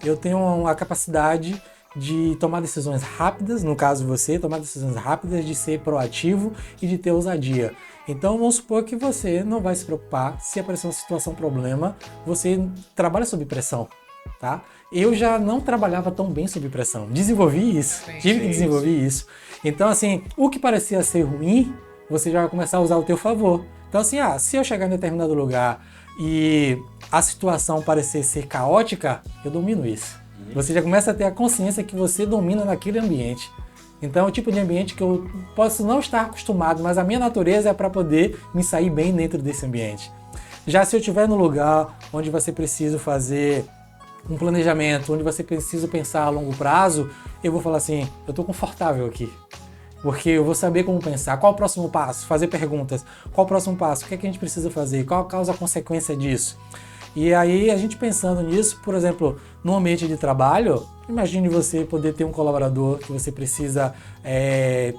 eu tenho a capacidade de tomar decisões rápidas, no caso você, tomar decisões rápidas, de ser proativo e de ter ousadia. Então vamos supor que você não vai se preocupar se aparecer uma situação, problema, você trabalha sob pressão, tá? Eu já não trabalhava tão bem sob pressão, desenvolvi isso, tive que desenvolver isso. Então assim, o que parecia ser ruim, você já vai começar a usar ao teu favor. Então assim, se eu chegar em determinado lugar e a situação parecer ser caótica, eu domino isso. Você já começa a ter a consciência que você domina naquele ambiente. Então é o tipo de ambiente que eu posso não estar acostumado, mas a minha natureza é para poder me sair bem dentro desse ambiente. Já se eu estiver no lugar onde você precisa fazer um planejamento, onde você precisa pensar a longo prazo, eu vou falar assim, eu estou confortável aqui. Porque eu vou saber como pensar, qual o próximo passo, fazer perguntas, qual o próximo passo, o que é que a gente precisa fazer, qual a causa, a consequência disso. E aí a gente pensando nisso, por exemplo, no ambiente de trabalho, imagine você poder ter um colaborador que você precisa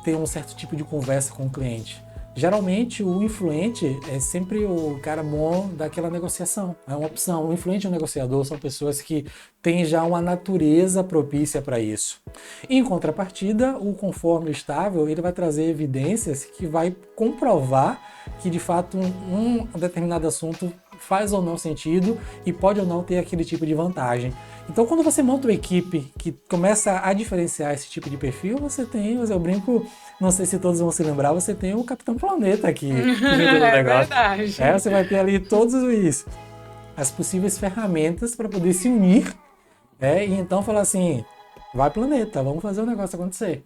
ter um certo tipo de conversa com o cliente. Geralmente o influente é sempre o cara bom daquela negociação, é uma opção. O influente e o negociador são pessoas que têm já uma natureza propícia para isso. Em contrapartida, o conforme estável, ele vai trazer evidências que vai comprovar que de fato um determinado assunto faz ou não sentido e pode ou não ter aquele tipo de vantagem. Então, quando você monta uma equipe que começa a diferenciar esse tipo de perfil, você tem, eu brinco, não sei se todos vão se lembrar, você tem o Capitão Planeta aqui. É verdade. Você vai ter ali todos as possíveis ferramentas para poder se unir, e então falar assim, vai planeta, vamos fazer o negócio acontecer.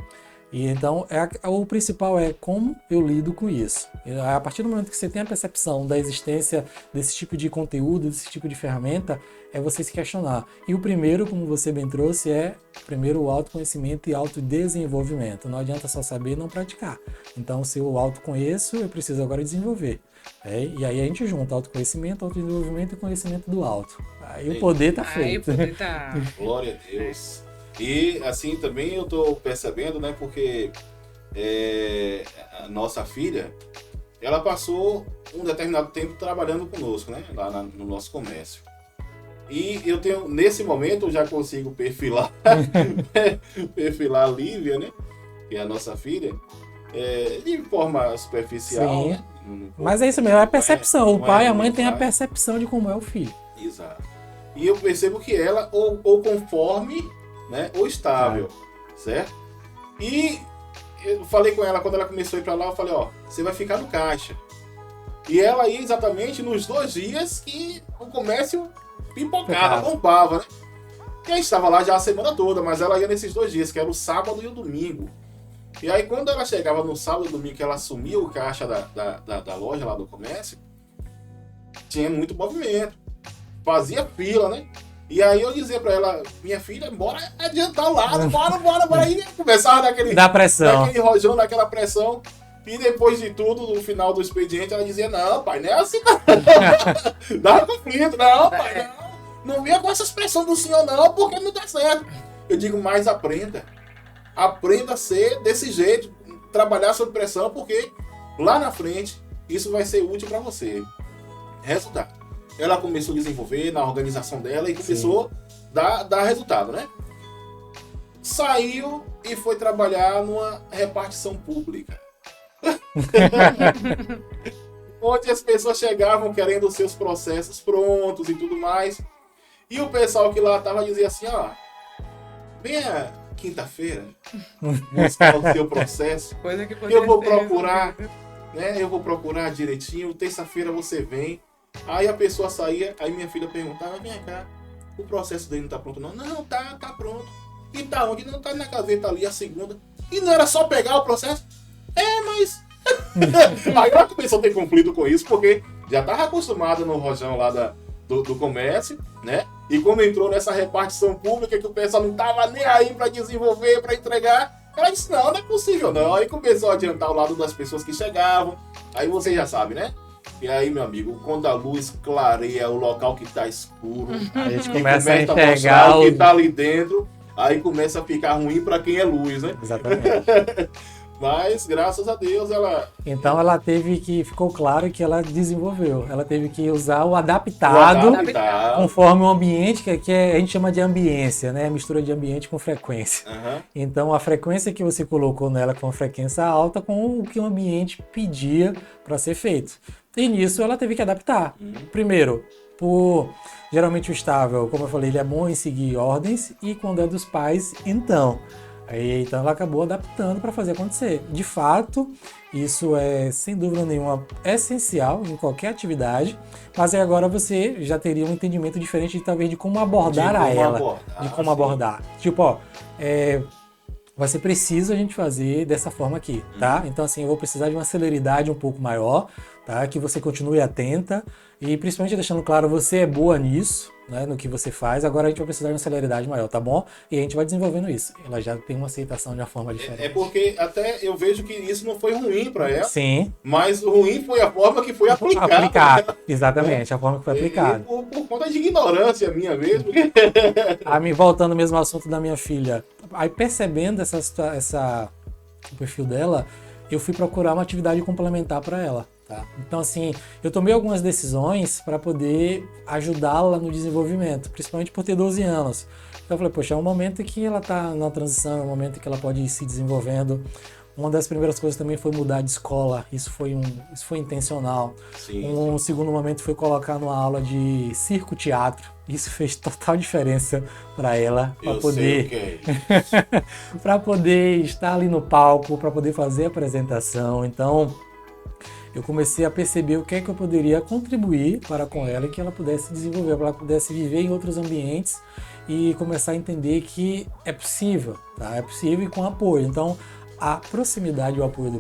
E então, o principal é como eu lido com isso. A partir do momento que você tem a percepção da existência desse tipo de conteúdo, desse tipo de ferramenta, é você se questionar. E o primeiro, como você bem trouxe, primeiro o autoconhecimento e autodesenvolvimento. Não adianta só saber e não praticar. Então, se eu autoconheço, eu preciso agora desenvolver. E aí a gente junta autoconhecimento, autodesenvolvimento e conhecimento do auto. Aí o poder tá feito. Aí o poder tá... Glória a Deus. E assim também eu tô percebendo, né, porque a nossa filha, ela passou um determinado tempo trabalhando conosco, né, lá no nosso comércio. E eu tenho, nesse momento, eu já consigo perfilar a Lívia, né, que é a nossa filha, de forma superficial. Sim. Né? Mas é isso mesmo, é a percepção. O pai e a mãe têm a percepção de como é o filho. Exato. E eu percebo que ela, ou conforme, né, ou estável, certo? E eu falei com ela, quando ela começou a ir pra lá, eu falei, você vai ficar no caixa. E ela ia exatamente nos 2 dias que o comércio pipocava, bombava, né? E a gente estava lá já a semana toda, mas ela ia nesses 2 dias, que era o sábado e o domingo. E aí quando ela chegava no sábado e domingo, que ela assumia o caixa da loja lá do comércio, tinha muito movimento. Fazia fila, né? E aí eu dizia pra ela, minha filha, bora adiantar o lado, bora. E começava daquele rojão, daquela pressão. E depois de tudo, no final do expediente, ela dizia, não, pai, não é assim não. Dá conflito, não, pai, não. Não venha com essas pressões do senhor não, porque não dá certo. Eu digo, mas aprenda. Aprenda a ser desse jeito, trabalhar sob pressão, porque lá na frente, isso vai ser útil pra você. Resultado. Ela começou a desenvolver na organização dela e começou a dar resultado, né? Saiu e foi trabalhar numa repartição pública. Onde as pessoas chegavam querendo os seus processos prontos e tudo mais. E o pessoal que lá estava dizia assim, venha quinta-feira buscar o seu processo. Coisa que eu vou procurar, né? Eu vou procurar direitinho, terça-feira você vem. Aí a pessoa saía, aí minha filha perguntava, vem cá, o processo dele não tá pronto não? Não, tá pronto. E tá onde? Não, tá na gaveta ali, a segunda. E não era só pegar o processo? Mas... Aí ela começou a ter conflito com isso, porque já tava acostumada no rojão lá do comércio, né? E quando entrou nessa repartição pública, que o pessoal não tava nem aí pra desenvolver, pra entregar, ela disse, não é possível não. Aí começou a adiantar o lado das pessoas que chegavam, aí você já sabe, né? E aí, meu amigo, quando a luz clareia o local que tá escuro, a gente começa a enxergar o que tá ali dentro, aí começa a ficar ruim para quem é luz, né? Exatamente. Mas, graças a Deus, ela... Então ela teve que... Ficou claro que ela desenvolveu. Ela teve que usar o adaptado conforme o ambiente, que a gente chama de ambiência, né? Mistura de ambiente com frequência. Uhum. Então a frequência que você colocou nela com a frequência alta com o que o ambiente pedia para ser feito. E nisso ela teve que adaptar. Primeiro, geralmente o estável, como eu falei, ele é bom em seguir ordens, e quando é dos pais, então ela acabou adaptando para fazer acontecer. De fato, isso é, sem dúvida nenhuma, essencial em qualquer atividade, mas aí agora você já teria um entendimento diferente talvez de como abordar de como abordar. Tipo, vai ser preciso a gente fazer dessa forma aqui, tá? Então, assim, eu vou precisar de uma celeridade um pouco maior, tá? Que você continue atenta e, principalmente, deixando claro, você é boa nisso, né? No que você faz. Agora a gente vai precisar de uma celeridade maior, tá bom? E a gente vai desenvolvendo isso. Ela já tem uma aceitação de uma forma diferente. É porque até eu vejo que isso não foi ruim para ela. Sim. Mas o ruim foi a forma que foi aplicada. Exatamente, a forma que foi aplicada. Por conta de ignorância minha mesmo. Voltando mesmo ao assunto da minha filha. Aí, percebendo o perfil dela, eu fui procurar uma atividade complementar para ela. Tá? Então, assim, eu tomei algumas decisões para poder ajudá-la no desenvolvimento, principalmente por ter 12 anos. Então, eu falei, poxa, é um momento que ela está na transição, é um momento que ela pode ir se desenvolvendo. Uma das primeiras coisas também foi mudar de escola, isso foi intencional. Um segundo momento foi colocar numa aula de circo-teatro. Isso fez total diferença para ela, para poder estar ali no palco, para poder fazer a apresentação. Então, eu comecei a perceber o que é que eu poderia contribuir para com ela e que ela pudesse desenvolver, para ela pudesse viver em outros ambientes e começar a entender que é possível, tá? É possível e com apoio. Então, a proximidade e o apoio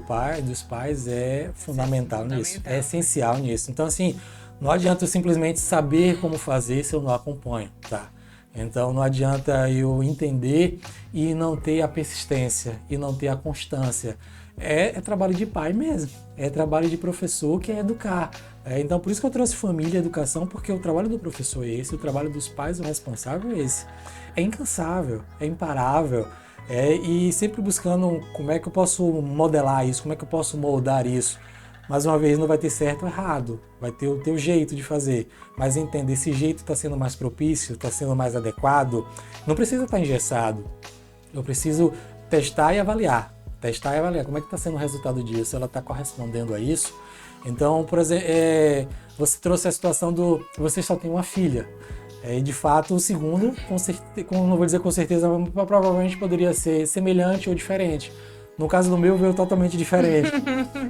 dos pais é fundamental nisso, é essencial nisso. Então, assim, não adianta eu simplesmente saber como fazer se eu não acompanho, tá? Então, não adianta eu entender e não ter a persistência e não ter a constância. É trabalho de pai mesmo, é trabalho de professor que é educar. Então, por isso que eu trouxe família e educação, porque o trabalho do professor é esse, o trabalho dos pais, o responsável é esse. É incansável, é imparável, e sempre buscando como é que eu posso modelar isso, como é que eu posso moldar isso. Mais uma vez, não vai ter certo ou errado, vai ter o teu jeito de fazer, mas entender, esse jeito está sendo mais propício, está sendo mais adequado, não precisa estar engessado, eu preciso testar e avaliar como é que está sendo o resultado disso, ela está correspondendo a isso. Então, por exemplo, você trouxe a situação você só tem uma filha, e de fato o segundo, não vou dizer com certeza, mas provavelmente poderia ser semelhante ou diferente. No caso do meu, veio totalmente diferente.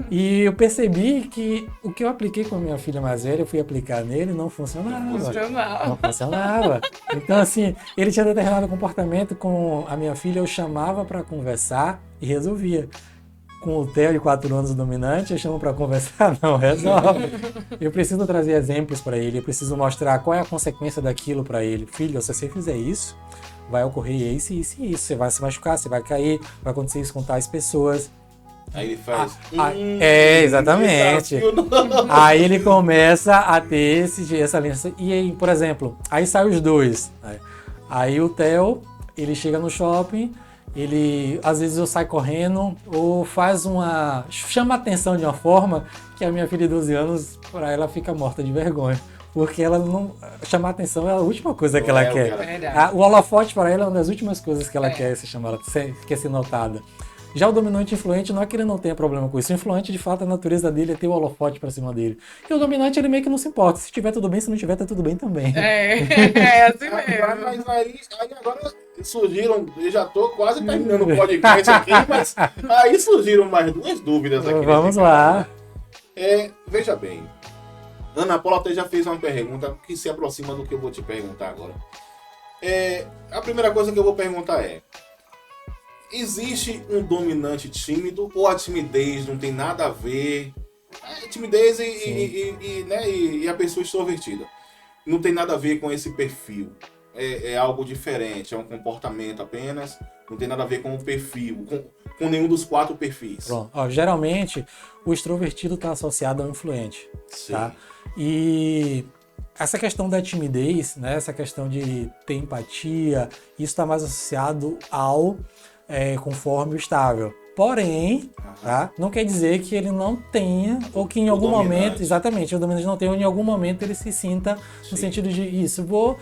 E eu percebi que o que eu apliquei com a minha filha mais velha, eu fui aplicar nele, não funcionava. Não funcionava. Então, assim, ele tinha determinado comportamento com a minha filha, eu chamava para conversar e resolvia. Com o Theo de 4 anos dominante, eu chamo para conversar, não resolve. Eu preciso trazer exemplos para ele, eu preciso mostrar qual é a consequência daquilo para ele. Filho, se você fizer isso, vai ocorrer isso, isso e isso. Você vai se machucar, você vai cair, vai acontecer isso com tais pessoas. Aí ele faz... exatamente. Aí ele começa a ter essa linha. E aí, por exemplo, aí saem os dois. Aí o Theo, ele chega no shopping, às vezes eu saio correndo, ou chama a atenção de uma forma que a minha filha de 12 anos, para ela, fica morta de vergonha. Porque ela não... Chamar a atenção é a última coisa que ela quer. O holofote para ela é uma das últimas coisas que ela quer ser chamada, quer ser notada. Já o dominante influente não é que ele não tenha problema com isso. O influente, de fato, a natureza dele é ter o holofote para cima dele. E o dominante, ele meio que não se importa. Se tiver tudo bem, se não tiver, tá tudo bem também. É assim mesmo. Mas aí agora surgiram... Eu já tô quase terminando o podcast aqui, mas aí surgiram mais duas dúvidas aqui. Vamos lá. Veja bem. Ana Paula até já fez uma pergunta que se aproxima do que eu vou te perguntar agora. A primeira coisa que eu vou perguntar existe um dominante tímido ou a timidez não tem nada a ver? Timidez e a pessoa extrovertida não tem nada a ver com esse perfil. É algo diferente, é um comportamento apenas, não tem nada a ver com o perfil, com nenhum dos 4 perfis. Pronto. Geralmente, o extrovertido está associado ao influente. Sim. Tá? E essa questão da timidez, né, essa questão de ter empatia, isso está mais associado ao conforme o estável. Porém, tá? Não quer dizer que ele não tenha, ou que em algum momento, exatamente, o dominante não tenha, ou em algum momento ele se sinta no sentido de isso, vou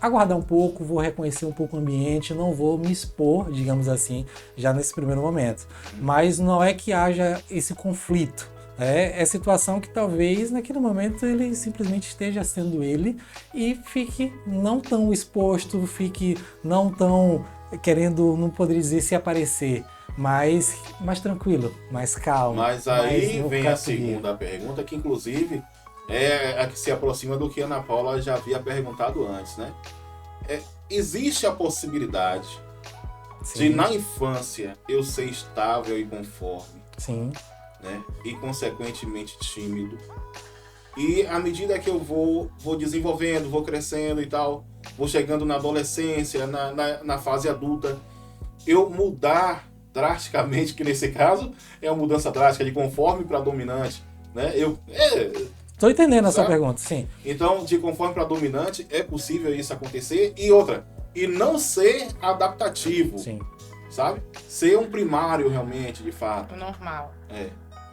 aguardar um pouco, vou reconhecer um pouco o ambiente, não vou me expor, digamos assim, já nesse primeiro momento. Mas não é que haja esse conflito. É situação que talvez naquele momento ele simplesmente esteja sendo ele e fique não tão exposto, fique não tão querendo, não poderia dizer se aparecer, mas mais tranquilo, mais calmo. Mas aí vem a segunda pergunta, que inclusive é a que se aproxima do que a Ana Paula já havia perguntado antes, né? Existe a possibilidade de na infância eu ser estável e conforme, sim, né? E consequentemente tímido. E à medida que eu vou desenvolvendo, vou crescendo e tal, vou chegando na adolescência, na fase adulta, eu mudar drasticamente, que nesse caso é uma mudança drástica de conforme para dominante, né? Tô entendendo a sua pergunta, sim. Então, de conforme para dominante, é possível isso acontecer. E outra, e não ser adaptativo, sim, sabe? Ser um primário realmente, de fato. O normal.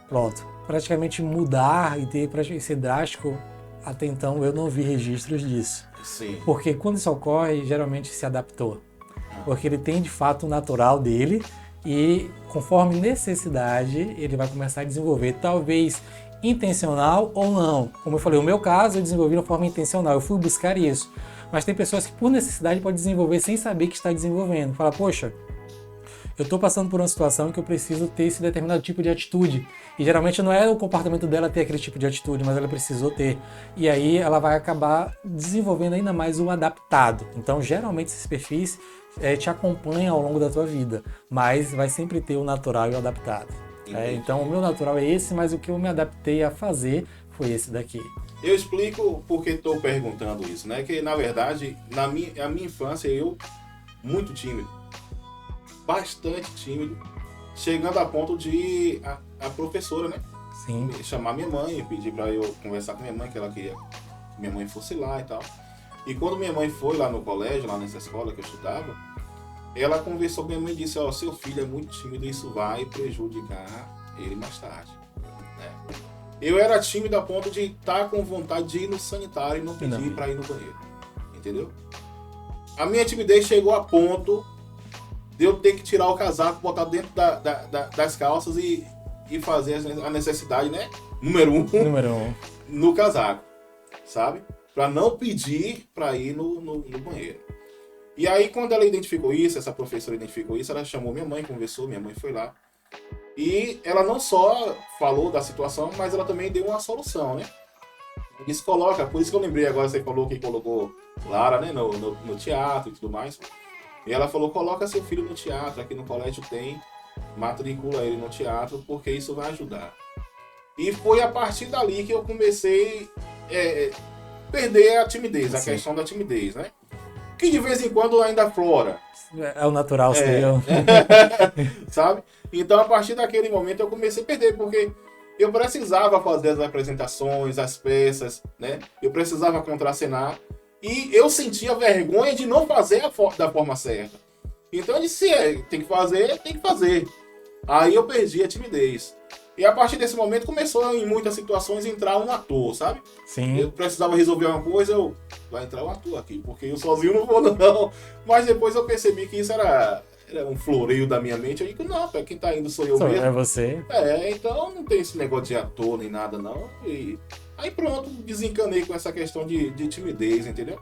Pronto. Praticamente mudar e ser drástico, até então eu não vi registros disso. Sim. Porque quando isso ocorre, geralmente se adaptou. Porque ele tem de fato o natural dele e conforme necessidade ele vai começar a desenvolver, talvez intencional ou não. Como eu falei, o meu caso eu desenvolvi de uma forma intencional, eu fui buscar isso. Mas tem pessoas que por necessidade podem desenvolver sem saber que está desenvolvendo. Fala, poxa, eu estou passando por uma situação que eu preciso ter esse determinado tipo de atitude. E geralmente não é o comportamento dela ter aquele tipo de atitude, mas ela precisou ter. E aí ela vai acabar desenvolvendo ainda mais o adaptado. Então, geralmente esses perfis te acompanham ao longo da tua vida, mas vai sempre ter o natural e o adaptado. Então, o meu natural é esse, mas o que eu me adaptei a fazer foi esse daqui. Eu explico porque estou perguntando isso, né? Que, na verdade, a minha infância, eu muito tímido. Bastante tímido, chegando a ponto de a professora, né? Sim. Chamar minha mãe, pedir para eu conversar com minha mãe, que ela queria que minha mãe fosse lá e tal. E quando minha mãe foi lá no colégio, lá nessa escola que eu estudava, ela conversou com minha mãe e disse, seu filho é muito tímido, isso vai prejudicar ele mais tarde. Né? Eu era tímido a ponto de estar com vontade de ir no sanitário e não pedir para ir no banheiro. Entendeu? A minha timidez chegou a ponto de eu ter que tirar o casaco, botar dentro das calças e fazer a necessidade, né? Número um. No casaco, sabe? Para não pedir para ir no banheiro. E aí, quando ela identificou isso, essa professora identificou isso, ela chamou minha mãe, conversou, minha mãe foi lá. E ela não só falou da situação, mas ela também deu uma solução, né? Disse, coloca, por isso que eu lembrei agora, você falou que colocou Lara, né, no teatro e tudo mais. E ela falou, coloca seu filho no teatro, aqui no colégio tem, matricula ele no teatro, porque isso vai ajudar. E foi a partir dali que eu comecei a perder a timidez, a questão da timidez, né? Que de vez em quando ainda aflora. É o natural seu. Sabe? Então, a partir daquele momento, eu comecei a perder, porque eu precisava fazer as apresentações, as peças, né? Eu precisava contracenar. E eu sentia vergonha de não fazer da forma certa. Então eu disse, tem que fazer, tem que fazer. Aí eu perdi a timidez. E a partir desse momento começou em muitas situações entrar um ator, sabe? Sim. Eu precisava resolver uma coisa, vai entrar um ator aqui, porque eu sozinho não vou não. Mas depois eu percebi que isso era um floreio da minha mente. Eu digo, não, quem tá indo sou eu mesmo. É você. Então não tem esse negócio de ator nem nada não. E aí pronto, desencanei com essa questão de timidez, entendeu?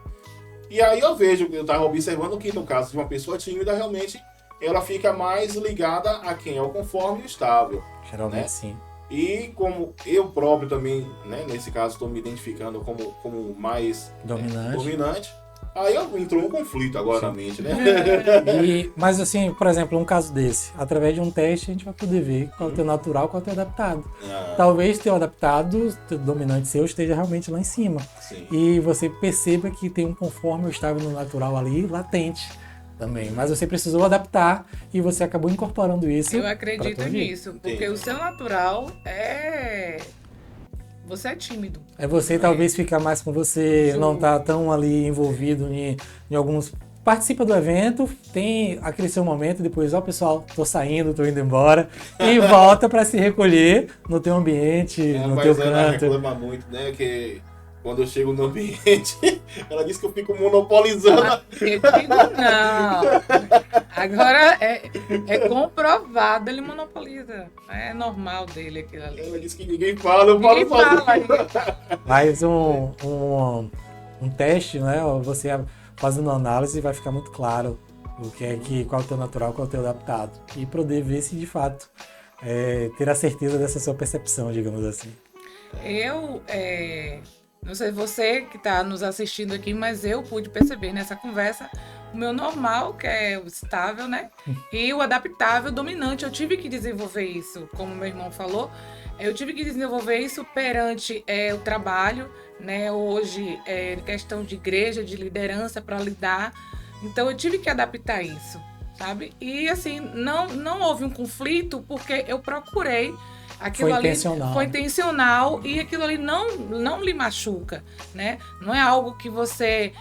E aí eu tava observando que no caso de uma pessoa tímida, realmente ela fica mais ligada a quem é o conforme e o estável. Geralmente, né? Sim. E como eu próprio também, né, nesse caso estou me identificando como mais dominante, aí entrou um conflito agora na mente, né? Mas assim, por exemplo, um caso desse, através de um teste a gente vai poder ver qual é o teu natural, qual é o teu adaptado. Talvez teu adaptado, teu dominante seu, esteja realmente lá em cima. Sim. E você perceba que tem um conforme ou estável no natural ali, latente também. Mas você precisou adaptar e você acabou incorporando isso. Eu acredito nisso, porque o seu natural é... Você é tímido. É você talvez ficar mais com você, não tá tão ali envolvido em alguns participa do evento, tem aquele seu momento, depois, ó, pessoal, tô saindo, tô indo embora, e volta para se recolher no teu ambiente, no teu canto. Ela reclama muito, né, que quando eu chego no ambiente, ela diz que eu fico monopolizando. Eu digo não. Agora é comprovado, ele monopoliza. É normal dele aquilo ali. Ela diz que ninguém fala, eu falo sozinho. Mas um teste, né, você fazendo análise vai ficar muito claro qual é o teu natural, qual é o teu adaptado. E poder ver se de fato ter a certeza dessa sua percepção, digamos assim. Não sei você que está nos assistindo aqui, mas eu pude perceber nessa conversa o meu normal, que é o estável, né? E o adaptável dominante. Eu tive que desenvolver isso, como meu irmão falou. Eu tive que desenvolver isso perante o trabalho, né? Hoje, questão de igreja, de liderança para lidar. Então, eu tive que adaptar isso, sabe? E, assim, não houve um conflito porque eu procurei. Aquilo foi intencional e aquilo ali não lhe machuca, né? Não é algo que você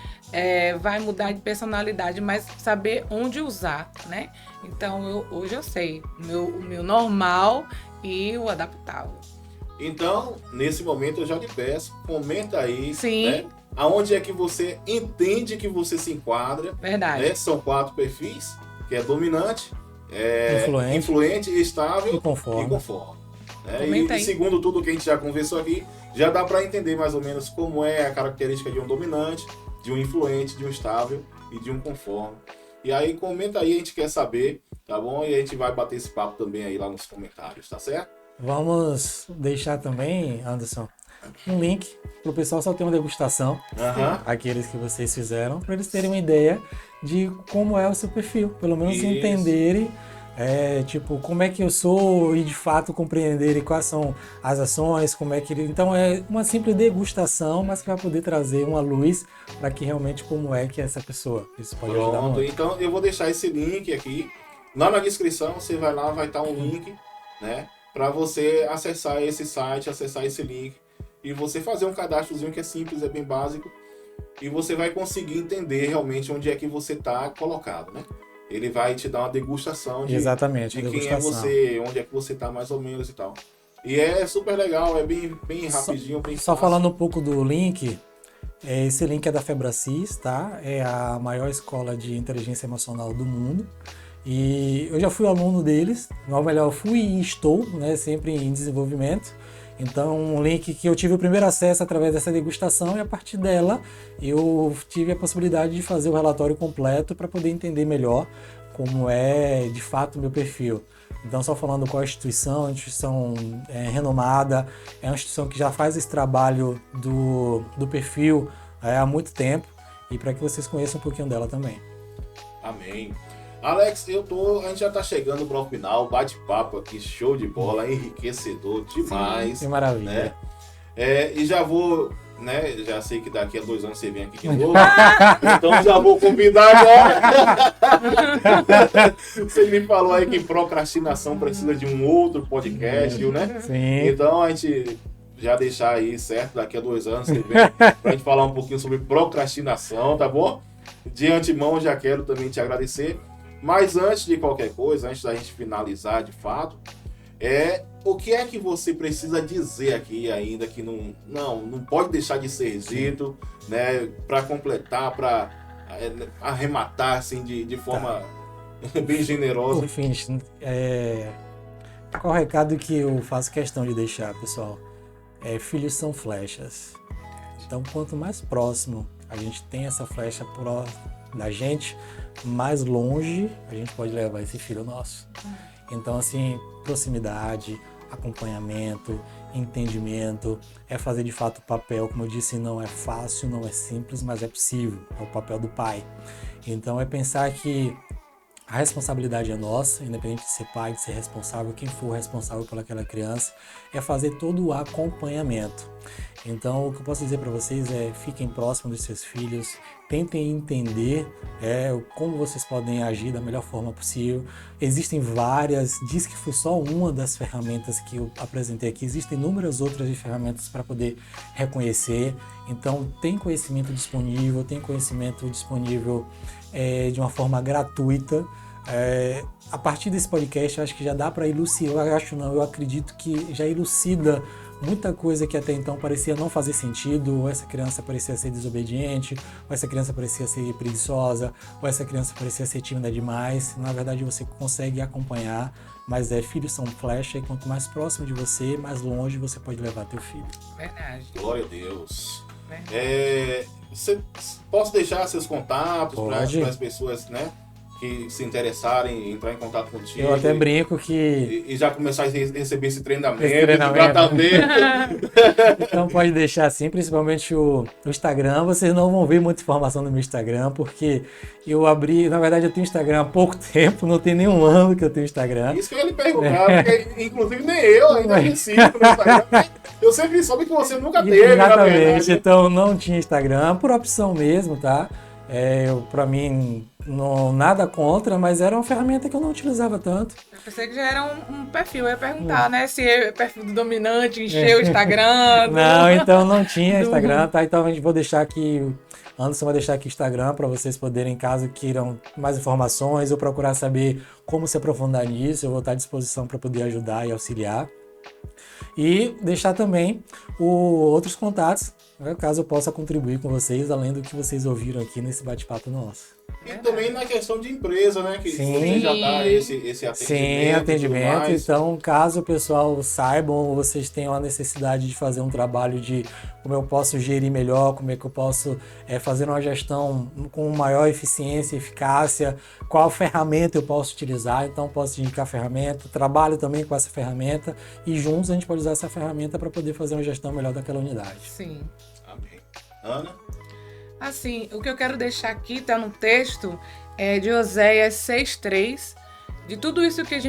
vai mudar de personalidade, mas saber onde usar, né? Então, hoje eu sei o meu normal e o adaptável. Então, nesse momento eu já lhe peço, comenta aí, sim, né? Aonde é que você entende que você se enquadra. Verdade. Né? São 4 perfis, que é dominante, influente, estável e conforme. E segundo tudo que a gente já conversou aqui, já dá para entender mais ou menos como é a característica de um dominante, de um influente, de um estável e de um conforme. E aí comenta aí, a gente quer saber, tá bom? E a gente vai bater esse papo também aí lá nos comentários, tá certo? Vamos deixar também, Anderson, um link para o pessoal só ter uma degustação, aqueles que vocês fizeram, para eles terem uma ideia de como é o seu perfil, pelo menos entenderem como é que eu sou e de fato compreenderem quais são as ações, como é que ele... Então é uma simples degustação, mas que vai poder trazer uma luz para que realmente como é que é essa pessoa. Isso pode ajudar muito. Então eu vou deixar esse link aqui, lá na descrição, você vai lá, vai estar um link, né, para você acessar esse site, acessar esse link e você fazer um cadastrozinho que é simples, é bem básico e você vai conseguir entender realmente onde é que você está colocado, né? Ele vai te dar uma degustação de quem é você, onde é que você tá mais ou menos e tal. E é super legal, é bem rapidinho, bem só fácil. Falando um pouco do link, esse link é da Febracis, tá? É a maior escola de inteligência emocional do mundo. E eu já fui aluno deles, ou melhor, fui e estou, né, sempre em desenvolvimento. Então, um link que eu tive o primeiro acesso através dessa degustação e a partir dela eu tive a possibilidade de fazer o relatório completo para poder entender melhor como é de fato o meu perfil. Então, só falando qual é a instituição renomada, é uma instituição que já faz esse trabalho do perfil há muito tempo e para que vocês conheçam um pouquinho dela também. Amém. Alex, a gente já tá chegando pro final, bate-papo aqui, show de bola, enriquecedor demais. Que maravilha. Né? E já vou, né, já sei que daqui a 2 anos você vem aqui de novo, então já vou convidar agora. Você me falou aí que procrastinação precisa de um outro podcast, né? Sim. Então a gente já deixar aí, certo, daqui a 2 anos você vem pra gente falar um pouquinho sobre procrastinação, tá bom? De antemão já quero também te agradecer. Mas antes de qualquer coisa, antes da gente finalizar de fato, o que é que você precisa dizer aqui ainda que não pode deixar de ser dito, né, para completar, para arrematar assim de forma bem generosa. Por fim, qual o recado que eu faço questão de deixar, pessoal? Filhos são flechas. Então, quanto mais próximo a gente tem essa flecha da gente, mais longe a gente pode levar esse filho nosso. Então, assim, proximidade, acompanhamento, entendimento, fazer de fato o papel, como eu disse, não é fácil, não é simples, mas é possível, é o papel do pai. Então, é pensar que a responsabilidade é nossa, independente de ser pai, de ser responsável, quem for responsável por aquela criança, é fazer todo o acompanhamento. Então, o que eu posso dizer para vocês fiquem próximos dos seus filhos, tentem entender como vocês podem agir da melhor forma possível. Existem várias, diz que foi só uma das ferramentas que eu apresentei aqui, existem inúmeras outras ferramentas para poder reconhecer. Então, tem conhecimento disponível de uma forma gratuita. A partir desse podcast, eu acho que já dá para elucidar, eu acredito que já elucida muita coisa que até então parecia não fazer sentido, ou essa criança parecia ser desobediente, ou essa criança parecia ser preguiçosa, ou essa criança parecia ser tímida demais. Na verdade, você consegue acompanhar, mas filhos são flecha, e quanto mais próximo de você, mais longe você pode levar teu filho. Verdade. Glória a Deus. Posso deixar seus contatos para as pessoas, né, que se interessarem em entrar em contato contigo? Eu até brinco que... E já começar a receber esse treinamento. Tratamento. Então pode deixar assim, principalmente o Instagram. Vocês não vão ver muita informação no meu Instagram, porque eu abri... Na verdade, eu tenho Instagram há pouco tempo, não tem nenhum ano que eu tenho Instagram. Isso que eu ia lhe perguntar, porque inclusive nem eu ainda me sigo no Instagram. Eu sempre soube que você nunca teve, exatamente, então não tinha Instagram, por opção mesmo, tá? Pra mim, nada contra, mas era uma ferramenta que eu não utilizava tanto. Eu pensei que já era um perfil, eu ia perguntar, né? Se é perfil do dominante, encher o Instagram. Não, então não tinha Instagram, tá? Então a gente vou deixar aqui, Anderson vai deixar aqui o Instagram para vocês poderem, caso queiram mais informações ou procurar saber como se aprofundar nisso, eu vou estar à disposição para poder ajudar e auxiliar. E deixar também outros contatos, né, caso eu possa contribuir com vocês, além do que vocês ouviram aqui nesse bate-papo nosso. E também na questão de empresa, né? Que você já dá esse atendimento. Sim, atendimento. Então, caso o pessoal saibam ou vocês tenham a necessidade de fazer um trabalho de como eu posso gerir melhor, como é que eu posso fazer uma gestão com maior eficiência e eficácia, qual ferramenta eu posso utilizar, então posso indicar a ferramenta, trabalho também com essa ferramenta e juntos a gente pode usar essa ferramenta para poder fazer uma gestão melhor daquela unidade. Sim. Amém. Ana? Assim, o que eu quero deixar aqui, tá no texto, é de Oséias 6:3, de tudo isso que a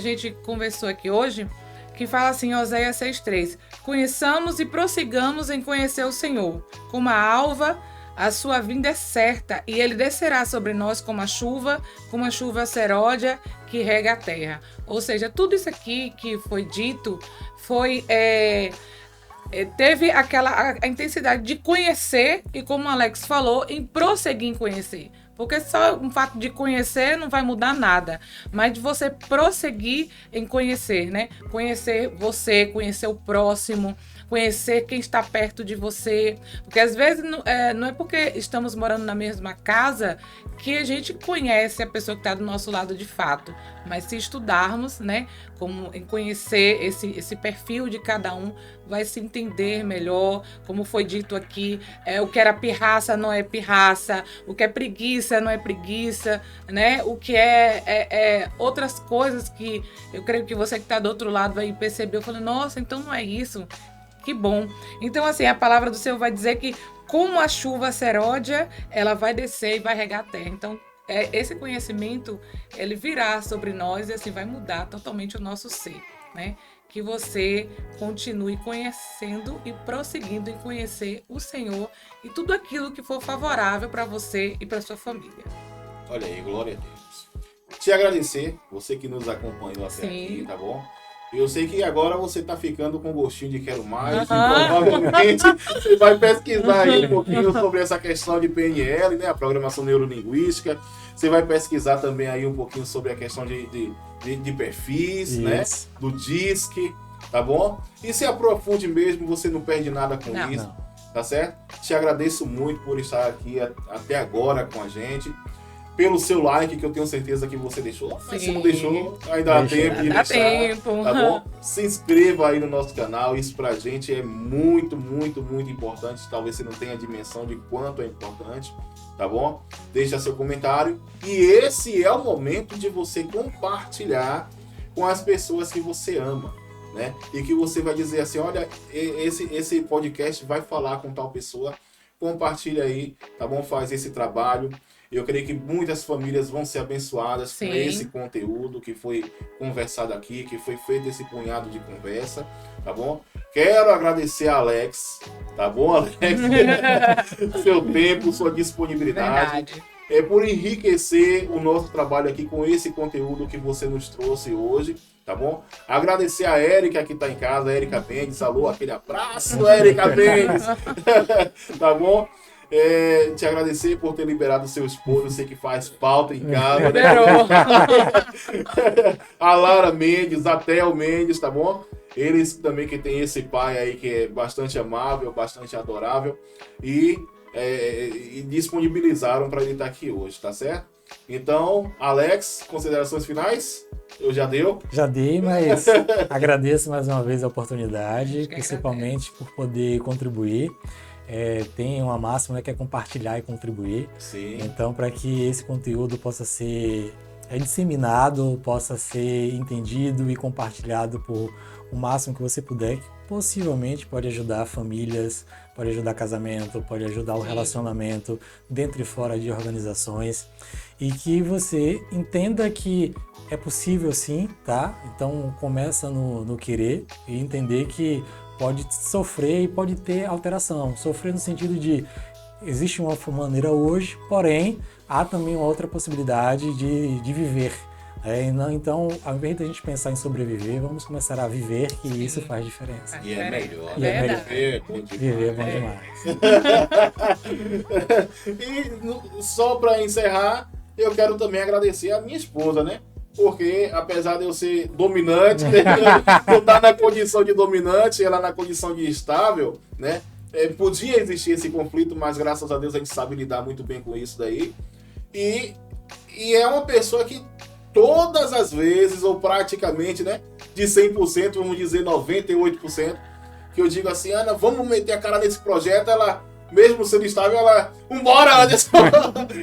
gente conversou aqui hoje, que fala assim, Oséias 6:3, conheçamos e prossigamos em conhecer o Senhor, como a alva, a sua vinda é certa, e ele descerá sobre nós como a chuva seródia que rega a terra. Ou seja, tudo isso aqui que foi dito, teve a intensidade de conhecer e, como o Alex falou, em prosseguir em conhecer. Porque só o fato de conhecer não vai mudar nada, mas de você prosseguir em conhecer, né? Conhecer você, conhecer o próximo, conhecer quem está perto de você. Porque às vezes não é porque estamos morando na mesma casa que a gente conhece a pessoa que está do nosso lado de fato. Mas se estudarmos, né, como em conhecer esse perfil de cada um, vai se entender melhor, como foi dito aqui, o que era pirraça não é pirraça, o que é preguiça não é preguiça, né? O que é outras coisas que eu creio que você que está do outro lado vai perceber. Eu falei, nossa, então não é isso. Que bom. Então, assim, a palavra do Senhor vai dizer que como a chuva seródia, ela vai descer e vai regar a terra. Então, esse conhecimento, ele virá sobre nós e assim vai mudar totalmente o nosso ser, né? Que você continue conhecendo e prosseguindo em conhecer o Senhor e tudo aquilo que for favorável para você e para sua família. Olha aí, glória a Deus. Te agradecer, você que nos acompanhou até aqui, tá bom? Eu sei que agora você tá ficando com gostinho de quero mais, e provavelmente você vai pesquisar aí um pouquinho sobre essa questão de PNL, né, a programação neurolinguística. Você vai pesquisar também aí um pouquinho sobre a questão de perfis, isso, né, do DISC, tá bom? E se aprofunde mesmo, você não perde nada com isso, tá certo? Te agradeço muito por estar aqui até agora com a gente. Pelo seu like, que eu tenho certeza que você deixou. Mas se não deixou, ainda dá tempo de deixar. Tá bom? Se inscreva aí no nosso canal. Isso pra gente é muito, muito, muito importante. Talvez você não tenha dimensão de quanto é importante. Tá bom? Deixa seu comentário. E esse é o momento de você compartilhar com as pessoas que você ama, né? E que você vai dizer assim, olha, esse podcast vai falar com tal pessoa. Compartilha aí, tá bom? Faz esse trabalho. Eu creio que muitas famílias vão ser abençoadas com esse conteúdo que foi conversado aqui, que foi feito esse punhado de conversa, tá bom? Quero agradecer a Alex, tá bom, Alex? Seu tempo, sua disponibilidade. Verdade. Por enriquecer o nosso trabalho aqui com esse conteúdo que você nos trouxe hoje, tá bom? Agradecer a Érica que tá em casa, a Érica Mendes, alô, aquele abraço, Érica Mendes, tá bom? Te agradecer por ter liberado o seu esposo, eu sei que faz falta em casa. Liberou. A Lara Mendes, a Theo Mendes, tá bom? Eles também que tem esse pai aí que é bastante amável, bastante adorável e disponibilizaram para ele estar aqui hoje, tá certo? Então, Alex, considerações finais? Eu já deu? Já dei, mas agradeço mais uma vez a oportunidade, principalmente por poder contribuir. Tem uma máxima, né, que é compartilhar e contribuir. Sim. Então, para que esse conteúdo possa ser disseminado, possa ser entendido e compartilhado por o máximo que você puder, que possivelmente pode ajudar famílias, pode ajudar casamento, pode ajudar o relacionamento dentro e fora de organizações, e que você entenda que é possível sim, tá? Então começa no querer e entender que pode sofrer e pode ter alteração. Sofrer no sentido de existe uma maneira hoje, porém há também uma outra possibilidade de viver. Então, ao invés de a gente pensar em sobreviver, vamos começar a viver, que isso faz diferença. E é melhor. E é melhor. Viver é bom demais. E só para encerrar, eu quero também agradecer a minha esposa, né? Porque apesar de eu ser dominante, eu estar na condição de dominante, ela na condição de estável, né? Podia existir esse conflito, mas graças a Deus a gente sabe lidar muito bem com isso daí. E é uma pessoa que todas as vezes, ou praticamente, né, de 100%, vamos dizer 98%, que eu digo assim, Ana, vamos meter a cara nesse projeto, ela, mesmo sendo estável, ela, vambora, Anderson!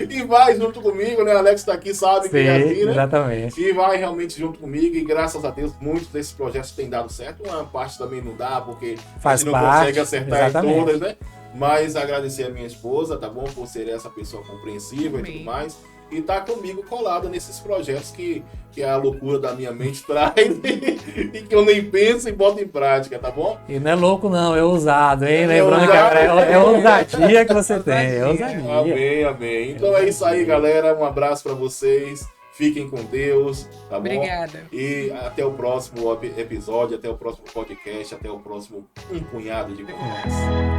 E vai junto comigo, né, Alex tá aqui, sabe. Sim, que é assim, né? Exatamente. E vai realmente junto comigo, e graças a Deus, muitos desses projetos têm dado certo, uma parte também não dá, porque a gente não consegue acertar em todas, né? Mas agradecer a minha esposa, tá bom, por ser essa pessoa compreensiva e tudo mais. E tá comigo colada nesses projetos que a loucura da minha mente traz e que eu nem penso e boto em prática, tá bom? E não é louco não, é ousado, hein? Lembrando que é ousadia que você tem, é ousadia. Amém, amém. Então é isso aí, galera. Um abraço pra vocês. Fiquem com Deus, tá bom? Obrigada. E até o próximo episódio, até o próximo podcast, até o próximo Um Punhado de Conversa.